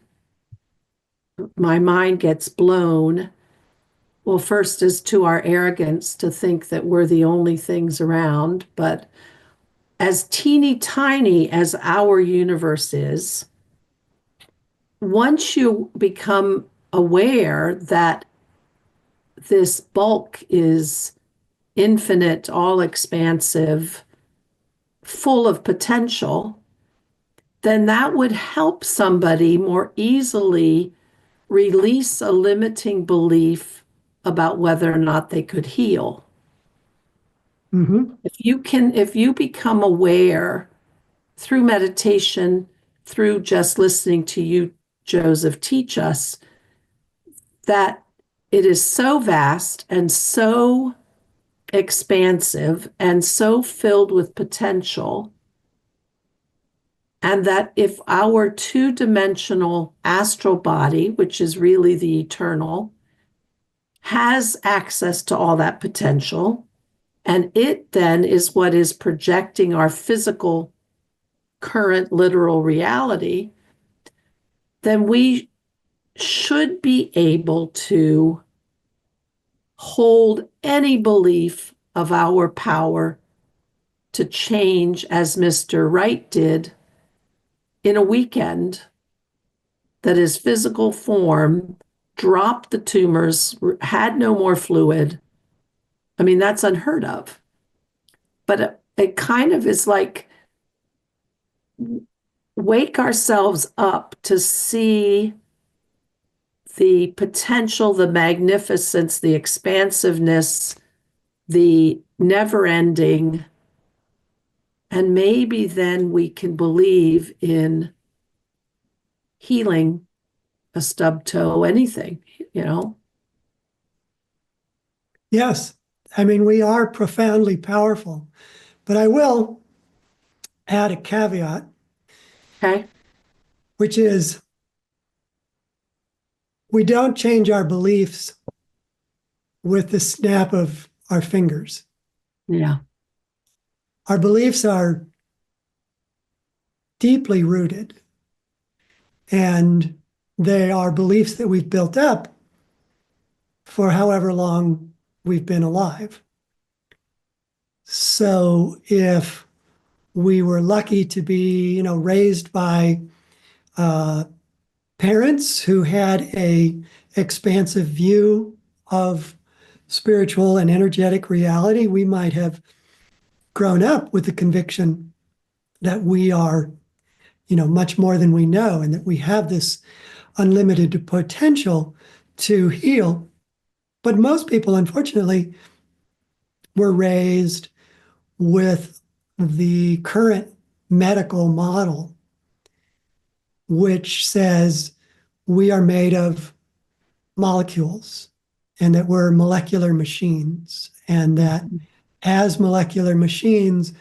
my mind gets blown, well, first is to our arrogance to think that we're the only things around, but as teeny tiny as our universe is, once you become aware that this bulk is infinite, all expansive, full of potential, then that would help somebody more easily release a limiting belief about whether or not they could heal. Mm-hmm. If you become aware through meditation, through just listening to you, Joseph, teach us that it is so vast and so expansive and so filled with potential, and that if our two-dimensional astral body, which is really the eternal, has access to all that potential, and it then is what is projecting our physical current literal reality, then we should be able to hold any belief of our power to change, as Mr. Wright did in a weekend, that his physical form dropped the tumors, had no more fluid. I mean, that's unheard of. But it kind of is like wake ourselves up to see the potential, the magnificence, the expansiveness, the never ending. And maybe then we can believe in healing a stub toe, anything, you know? Yes. I mean, we are profoundly powerful. But I will add a caveat, Okay. which is we don't change our beliefs with the snap of our fingers. Yeah. Our beliefs are deeply rooted, and they are beliefs that we've built up for however long we've been alive. So if we were lucky to be, raised by uh, parents who had a expansive view of spiritual and energetic reality, we might have grown up with the conviction that we are, much more than we know, and that we have this unlimited potential to heal. But most people, unfortunately, were raised with the current medical model, which says we are made of molecules and that we're molecular machines, and that as molecular machines,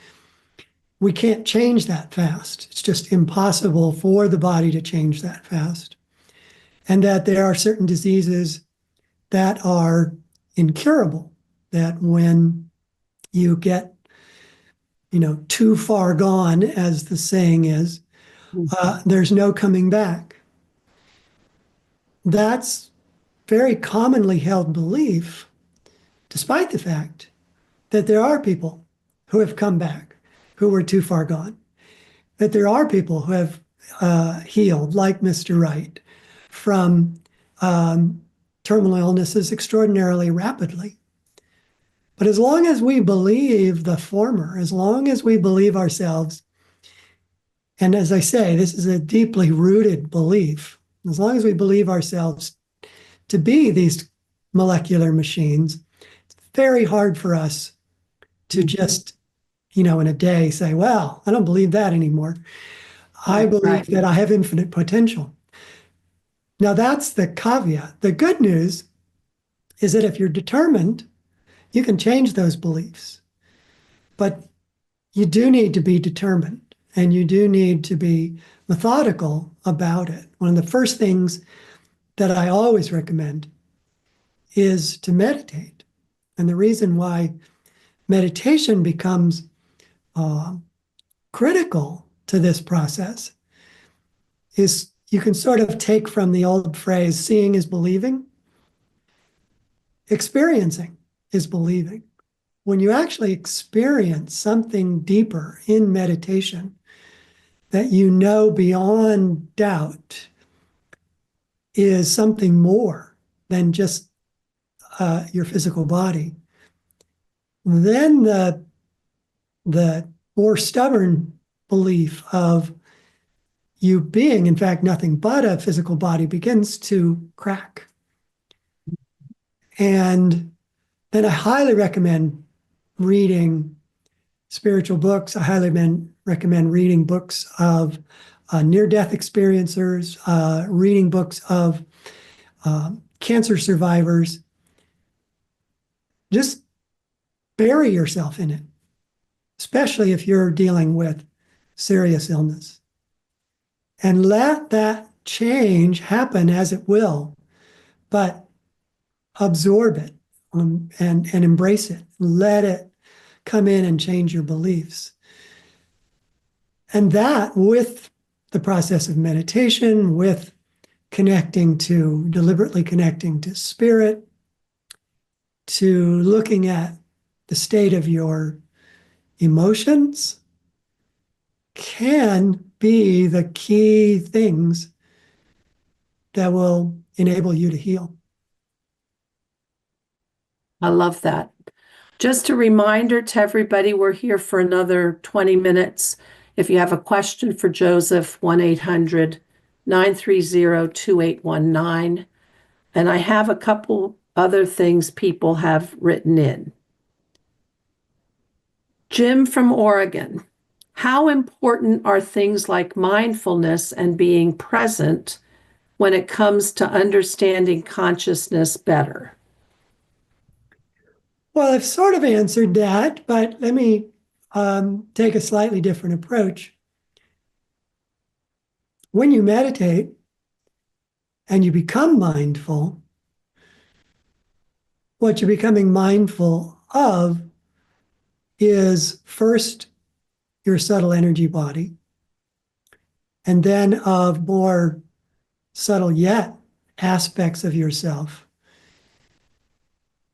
we can't change that fast. It's just impossible for the body to change that fast. And that there are certain diseases that are incurable, that when you get, too far gone, as the saying is, there's no coming back. That's very commonly held belief, despite the fact that there are people who have come back who were too far gone, that there are people who have healed, like Mr. Wright, from terminal illnesses extraordinarily rapidly. But as long as we believe the former, as long as we believe ourselves, and as I say, this is a deeply rooted belief, as long as we believe ourselves to be these molecular machines, it's very hard for us to just, in a day say, well, I don't believe that anymore. I Right. believe that I have infinite potential. Now, that's the caveat. The good news is that if you're determined, you can change those beliefs. But you do need to be determined, and you do need to be methodical about it. One of the first things that I always recommend is to meditate. And the reason why meditation becomes uh, critical to this process is you can sort of take from the old phrase, seeing is believing, experiencing is believing. When you actually experience something deeper in meditation that you know beyond doubt is something more than just your physical body, then the more stubborn belief of you being, in fact, nothing but a physical body begins to crack. And then I highly recommend reading spiritual books. I highly recommend reading books of near-death experiencers, reading books of cancer survivors. Just bury yourself in it, especially if you're dealing with serious illness. And let that change happen as it will, but absorb it and embrace it. Let it come in and change your beliefs. And that, with the process of meditation, with deliberately connecting to spirit, to looking at the state of your emotions, can be the key things that will enable you to heal. I love that. Just a reminder to everybody, we're here for another 20 minutes. If you have a question for Joseph, 1-800-930-2819. And I have a couple other things people have written in. Jim from Oregon. How important are things like mindfulness and being present when it comes to understanding consciousness better? Well, I've sort of answered that, but let me take a slightly different approach. When you meditate and you become mindful, what you're becoming mindful of is first your subtle energy body, and then of more subtle yet aspects of yourself,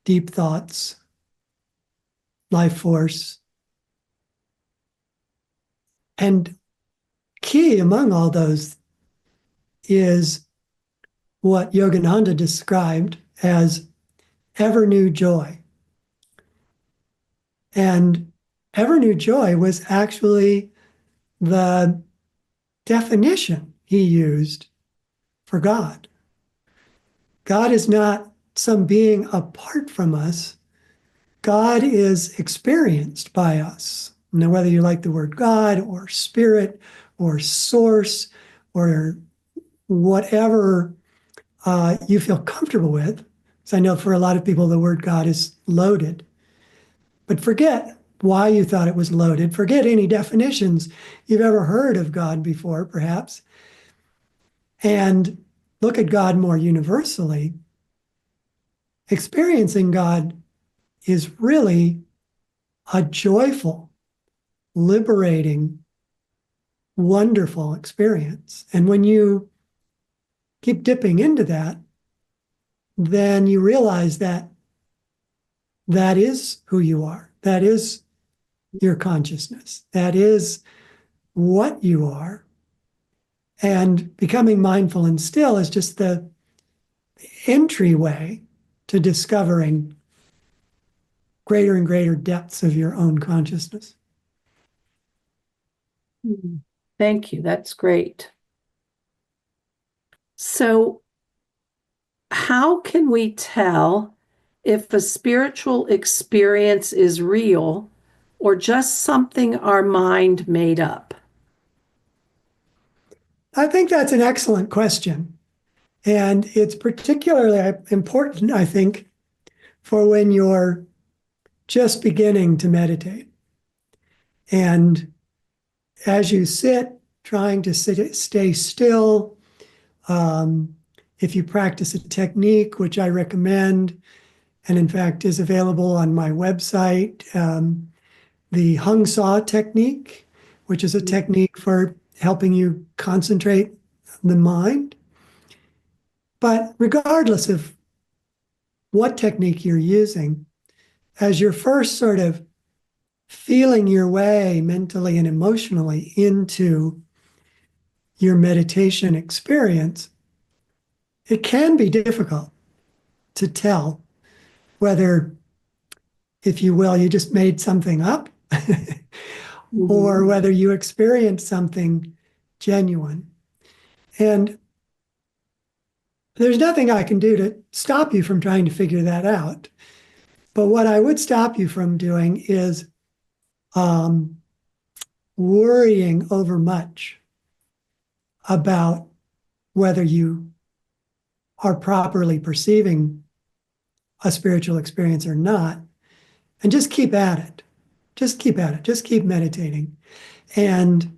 deep thoughts, life force. And key among all those is what Yogananda described as ever new joy. And ever new joy was actually the definition he used for God. God is not some being apart from us. God is experienced by us. Now, whether you like the word God or spirit or source or whatever you feel comfortable with, because I know for a lot of people the word God is loaded. But forget why you thought it was loaded. Forget any definitions you've ever heard of God before, perhaps, and look at God more universally. Experiencing God is really a joyful, liberating, wonderful experience. And when you keep dipping into that, then you realize that that is who you are. That is your consciousness. That is what you are. And becoming mindful and still is just the entryway to discovering greater and greater depths of your own consciousness. Thank you. That's great. So, how can we tell if a spiritual experience is real or just something our mind made up? I think that's an excellent question. And it's particularly important, I think, for when you're just beginning to meditate. And as you sit, trying to stay still, if you practice a technique, which I recommend, and in fact is available on my website, the Hung Saw technique, which is a technique for helping you concentrate the mind. But regardless of what technique you're using, as you're first sort of feeling your way mentally and emotionally into your meditation experience, it can be difficult to tell whether, if you will, you just made something up or whether you experienced something genuine. And there's nothing I can do to stop you from trying to figure that out. But what I would stop you from doing is worrying over much about whether you are properly perceiving a spiritual experience or not, and just keep at it. Just keep at it. Just keep meditating. And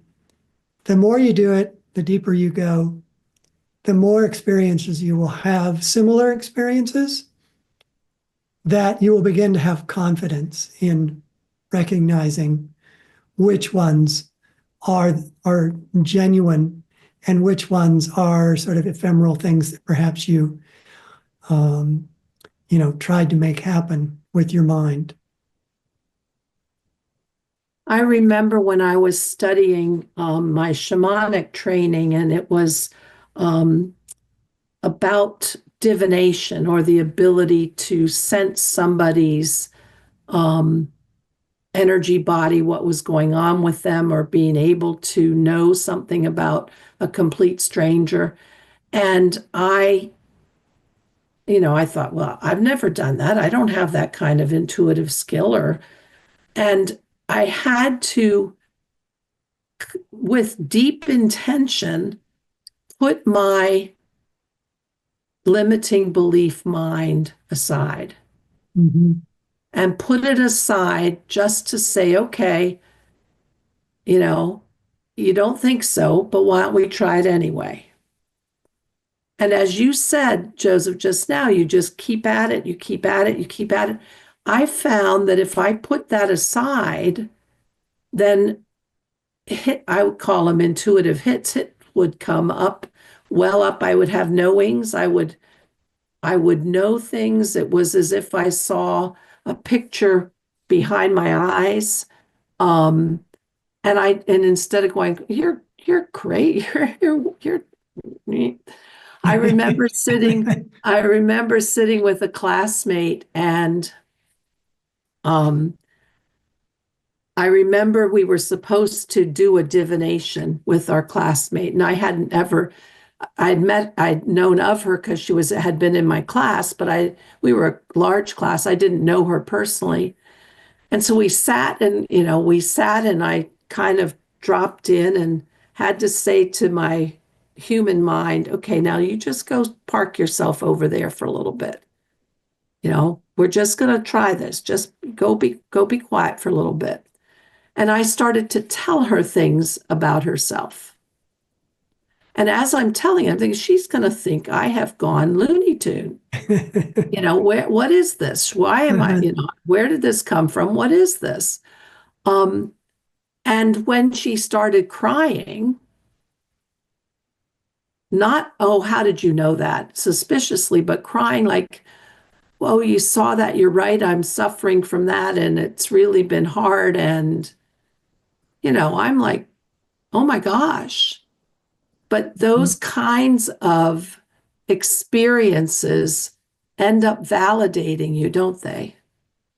the more you do it, the deeper you go, the more experiences you will have, similar experiences, that you will begin to have confidence in recognizing which ones are genuine and which ones are sort of ephemeral things that perhaps you tried to make happen with your mind. I remember when I was studying my shamanic training, and it was about divination, or the ability to sense somebody's energy body, what was going on with them, or being able to know something about a complete stranger. And I thought, well, I've never done that. I don't have that kind of intuitive skill, and I had to, with deep intention, put my limiting belief mind aside. Mm-hmm. and put it aside just to say, okay, you know, you don't think so, but why don't we try it anyway? And as you said, Joseph, just now, you just keep at it, you keep at it, you keep at it. I found that if I put that aside, then I would call them intuitive hit would come up, well up. I would have knowings. I would know things. It was as if I saw a picture behind my eyes. Um, and instead of going, you're great, you're I remember sitting, I remember sitting with a classmate, and um I remember we were supposed to do a divination with our classmate, and I hadn't ever I'd known of her because she had been in my class, but we were a large class. I didn't know her personally. And so we sat and I kind of dropped in and had to say to my human mind, okay, now you just go park yourself over there for a little bit. We're just going to try this. Just go be quiet for a little bit. And I started to tell her things about herself. And as I'm telling her, I'm thinking, she's going to think I have gone Looney Tune. What is this? Why am I, where did this come from? What is this? Um, and when she started crying, not, oh, how did you know that? Suspiciously, but crying like, oh, you saw that. You're right. I'm suffering from that. And it's really been hard. And, I'm like, oh my gosh. But those kinds of experiences end up validating you, don't they?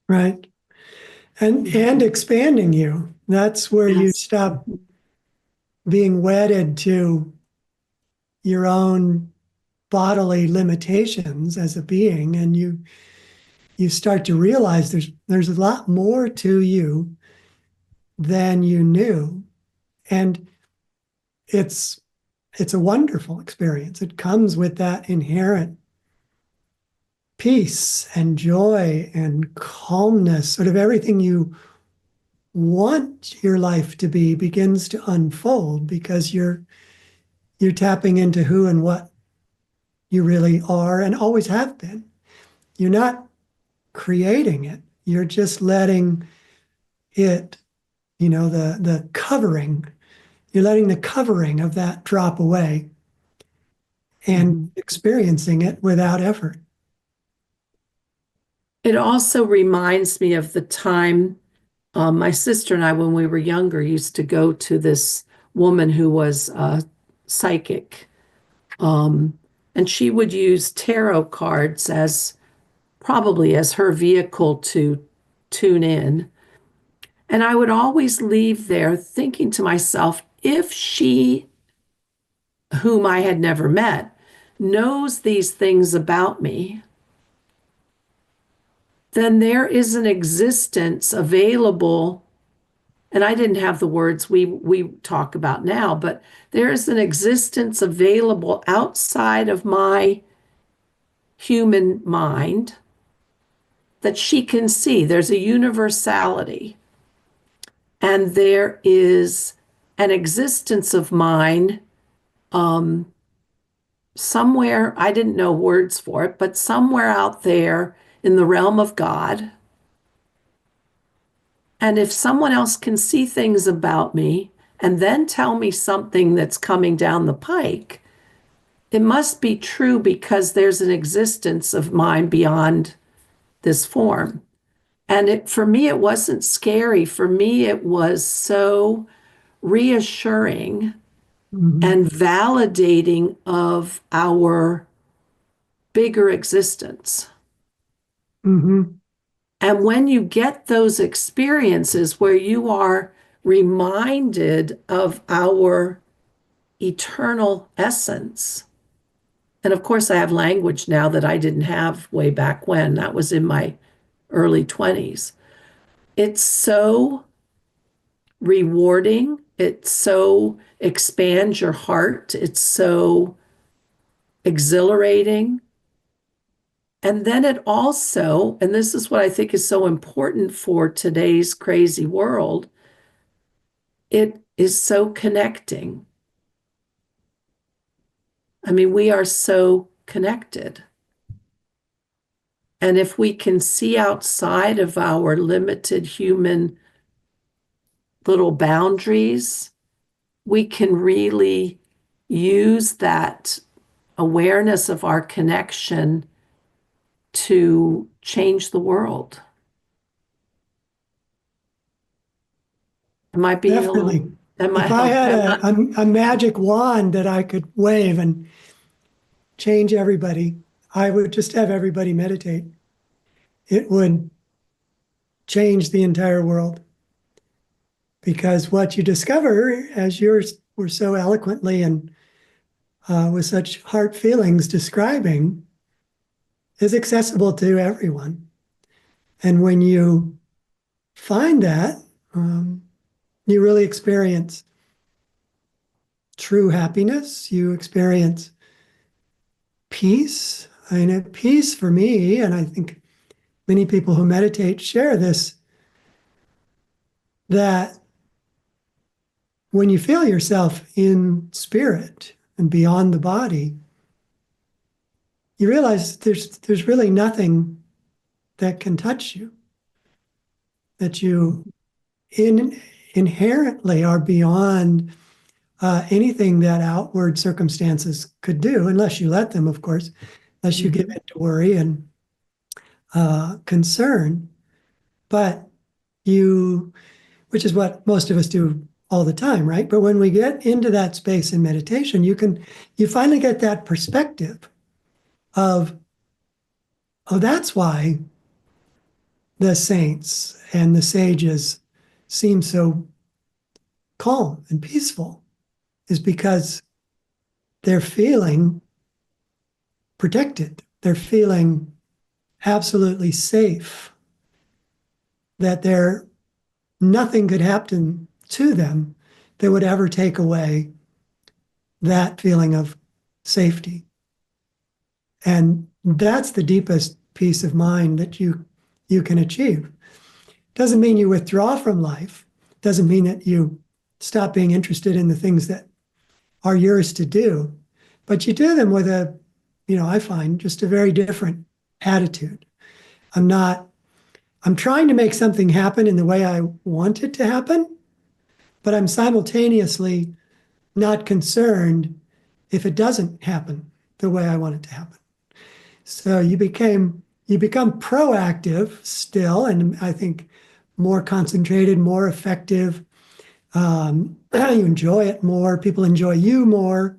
Right. And expanding you. That's where you Yes. stop being wedded to your own bodily limitations as a being, and you start to realize there's a lot more to you than you knew. And it's it's a wonderful experience. It comes with that inherent peace and joy and calmness. Sort of everything you want your life to be begins to unfold because you're tapping into who and what you really are and always have been. You're not creating it. You're just letting it, the covering, you're letting the covering of that drop away and Mhm. experiencing it without effort. It also reminds me of the time my sister and I, when we were younger, used to go to this woman who was psychic. And she would use tarot cards as probably as her vehicle to tune in. And I would always leave there thinking to myself, if she, whom I had never met, knows these things about me, then there is an existence available. And I didn't have the words we talk about now, but there is an existence available outside of my human mind that she can see. There's a universality, and there is an existence of mine somewhere. I didn't know words for it, but somewhere out there in the realm of God. And if someone else can see things about me and then tell me something that's coming down the pike, it must be true because there's an existence of mine beyond this form. And for me, it wasn't scary. For me, it was so reassuring Mm-hmm. and validating of our bigger existence. Mm-hmm. And when you get those experiences where you are reminded of our eternal essence, and of course, I have language now that I didn't have way back when, that was in my early 20s. It's so rewarding. It so expands your heart. It's so exhilarating. And then it also, and this is what I think is so important for today's crazy world, it is so connecting. I mean, we are so connected. And if we can see outside of our limited human little boundaries, we can really use that awareness of our connection to change the world. Am I being a little, Definitely. am I, If I had I'm not, a magic wand that I could wave and change everybody, I would just have everybody meditate. It would change the entire world because what you discover, as yours were so eloquently and with such heart feelings describing, is accessible to everyone. And when you find that, um, you really experience true happiness. You experience peace. I mean, peace for me, and I think many people who meditate share this, that when you feel yourself in spirit and beyond the body, you realize there's really nothing that can touch you, that you inherently are beyond anything that outward circumstances could do, unless you let them, of course, unless you give Mhm. in to worry and concern. But you, which is what most of us do all the time, right? But when we get into that space in meditation, you finally get that perspective of, oh, that's why the saints and the sages seem so calm and peaceful, is because they're feeling protected. They're feeling absolutely safe, that nothing could happen to them that would ever take away that feeling of safety. And that's the deepest peace of mind that you can achieve. Doesn't mean you withdraw from life. Doesn't mean that you stop being interested in the things that are yours to do. But you do them with I find just a very different attitude. I'm not, I'm trying to make something happen in the way I want it to happen, but I'm simultaneously not concerned if it doesn't happen the way I want it to happen. So you become proactive still, and I think more concentrated, more effective. You enjoy it more. People enjoy you more.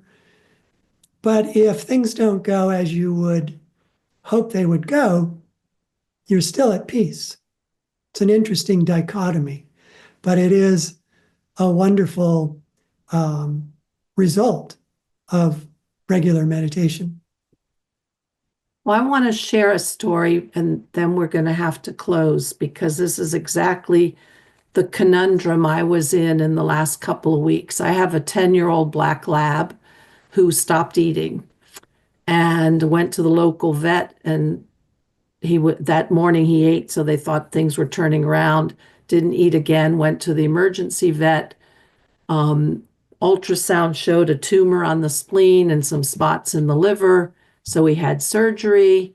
But if things don't go as you would hope they would go, you're still at peace. It's an interesting dichotomy, but it is a wonderful um, result of regular meditation. well, I want to share a story and then we're going to have to close because this is exactly the conundrum I was in the last couple of weeks. I have a 10-year-old black lab who stopped eating and went to the local vet, and that morning he ate, so they thought things were turning around. Didn't eat again, went to the emergency vet. um, Ultrasound showed a tumor on the spleen and some spots in the liver, so he had surgery.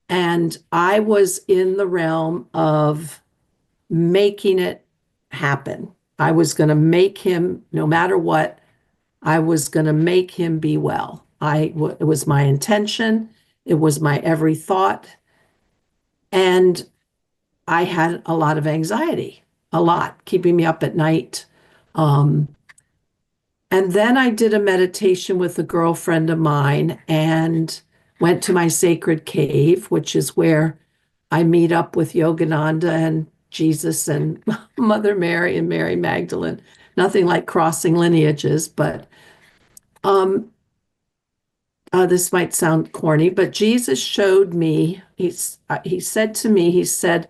And I was in the realm of making it happen. I was going to make him, no matter what, I was going to make him be well. It was my intention. It was my every thought. And I had a lot of anxiety, a lot, keeping me up at night. Um, and then I did a meditation with a girlfriend of mine and went to my sacred cave, which is where I meet up with Yogananda and Jesus and Mother Mary and Mary Magdalene. Nothing like crossing lineages, but um, this might sound corny, but Jesus showed me, he said to me, he said,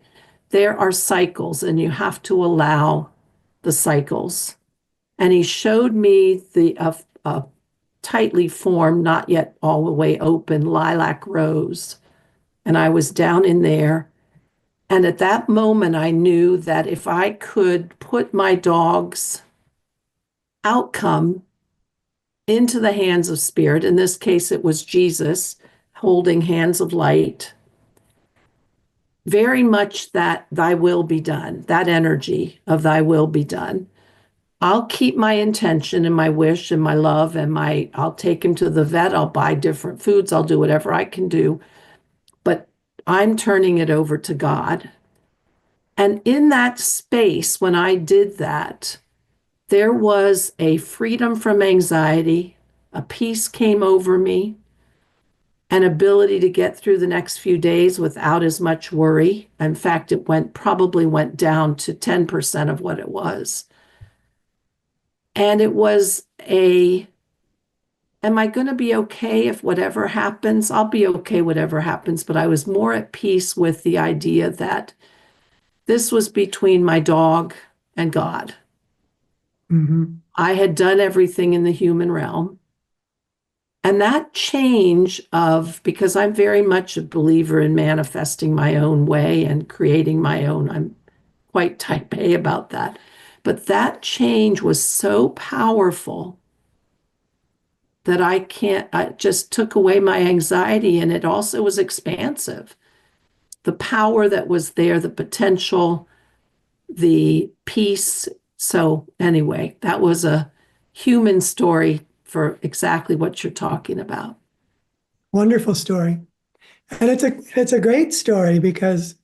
there are cycles and you have to allow the cycles. And he showed me tightly formed, not yet all the way open lilac rose. and I was down in there. And at that moment, I knew that if I could put my dog's outcome into the hands of spirit, in this case, it was Jesus holding hands of light, very much that thy will be done, that energy of thy will be done. I'll keep my intention and my wish and my love and I'll take him to the vet, I'll buy different foods, I'll do whatever I can do, but I'm turning it over to God. And in that space, when I did that, there was a freedom from anxiety, a peace came over me, an ability to get through the next few days without as much worry. In fact, it probably went down to 10% of what it was. And it was am I going to be okay if whatever happens? I'll be okay, whatever happens. But I was more at peace with the idea that this was between my dog and God. Mm-hmm. I had done everything in the human realm. And that change because I'm very much a believer in manifesting my own way and creating my own, I'm quite type A about that. But that change was so powerful that I just took away my anxiety, and it also was expansive. The power that was there, the potential, the peace. So anyway, that was a human story for exactly what you're talking about. Wonderful story. And it's a great story because,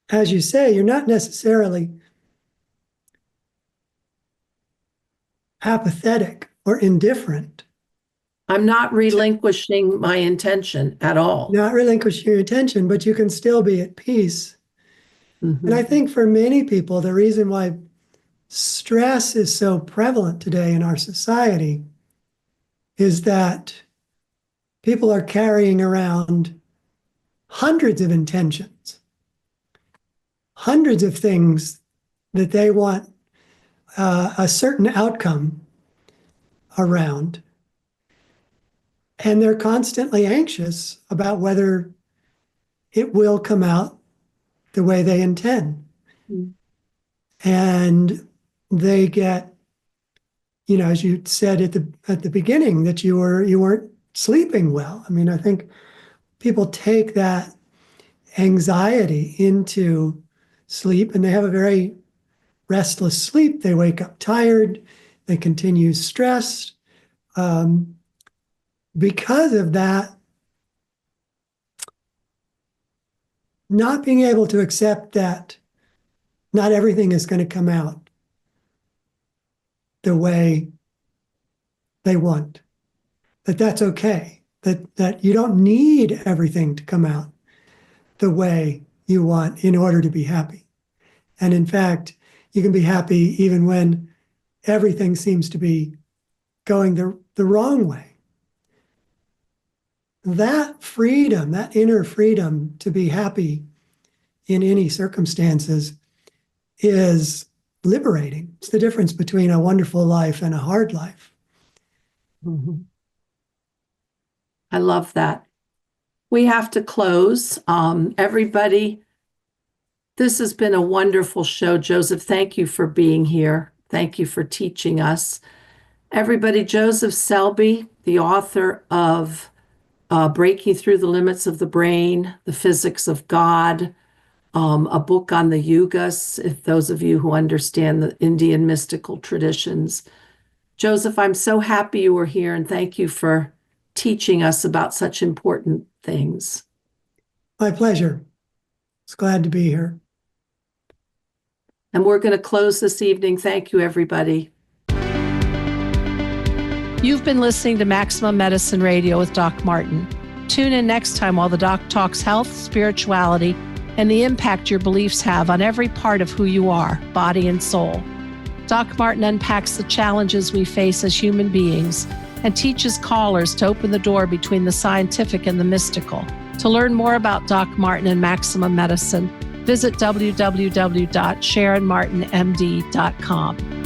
as you say, you're not necessarily apathetic or indifferent. I'm not relinquishing my intention at all. Not relinquishing your attention, but you can still be at peace. Mm-hmm. And I think for many people, the reason why stress is so prevalent today in our society is that people are carrying around hundreds of intentions, hundreds of things that they want a certain outcome around. And they're constantly anxious about whether it will come out the way they intend. Mm. And they get, as you said at the beginning, that you weren't sleeping well. I mean, I think people take that anxiety into sleep, and they have a very restless sleep. They wake up tired. They continue stressed. Because of that, not being able to accept that not everything is going to come out the way they want, that's okay, that you don't need everything to come out the way you want in order to be happy. And in fact, you can be happy even when everything seems to be going the wrong way. That freedom, that inner freedom to be happy in any circumstances is liberating. It's the difference between a wonderful life and a hard life. Mm-hmm. I love that. We have to close. Everybody, this has been a wonderful show. Joseph, thank you for being here. Thank you for teaching us. Everybody, Joseph Selbie, the author of Breaking Through the Limits of the Brain, The Physics of God, a book on the yugas, if those of you who understand the Indian mystical traditions. Joseph, I'm so happy you were here, and thank you for teaching us about such important things. My pleasure. It's glad to be here. And we're going to close this evening. Thank you, everybody. You've been listening to Maximum Medicine Radio with Doc Martin. Tune in next time while the doc talks health, spirituality, and the impact your beliefs have on every part of who you are, body and soul. Doc Martin unpacks the challenges we face as human beings and teaches callers to open the door between the scientific and the mystical. To learn more about Doc Martin and Maximum Medicine, visit www.sharonmartinmd.com.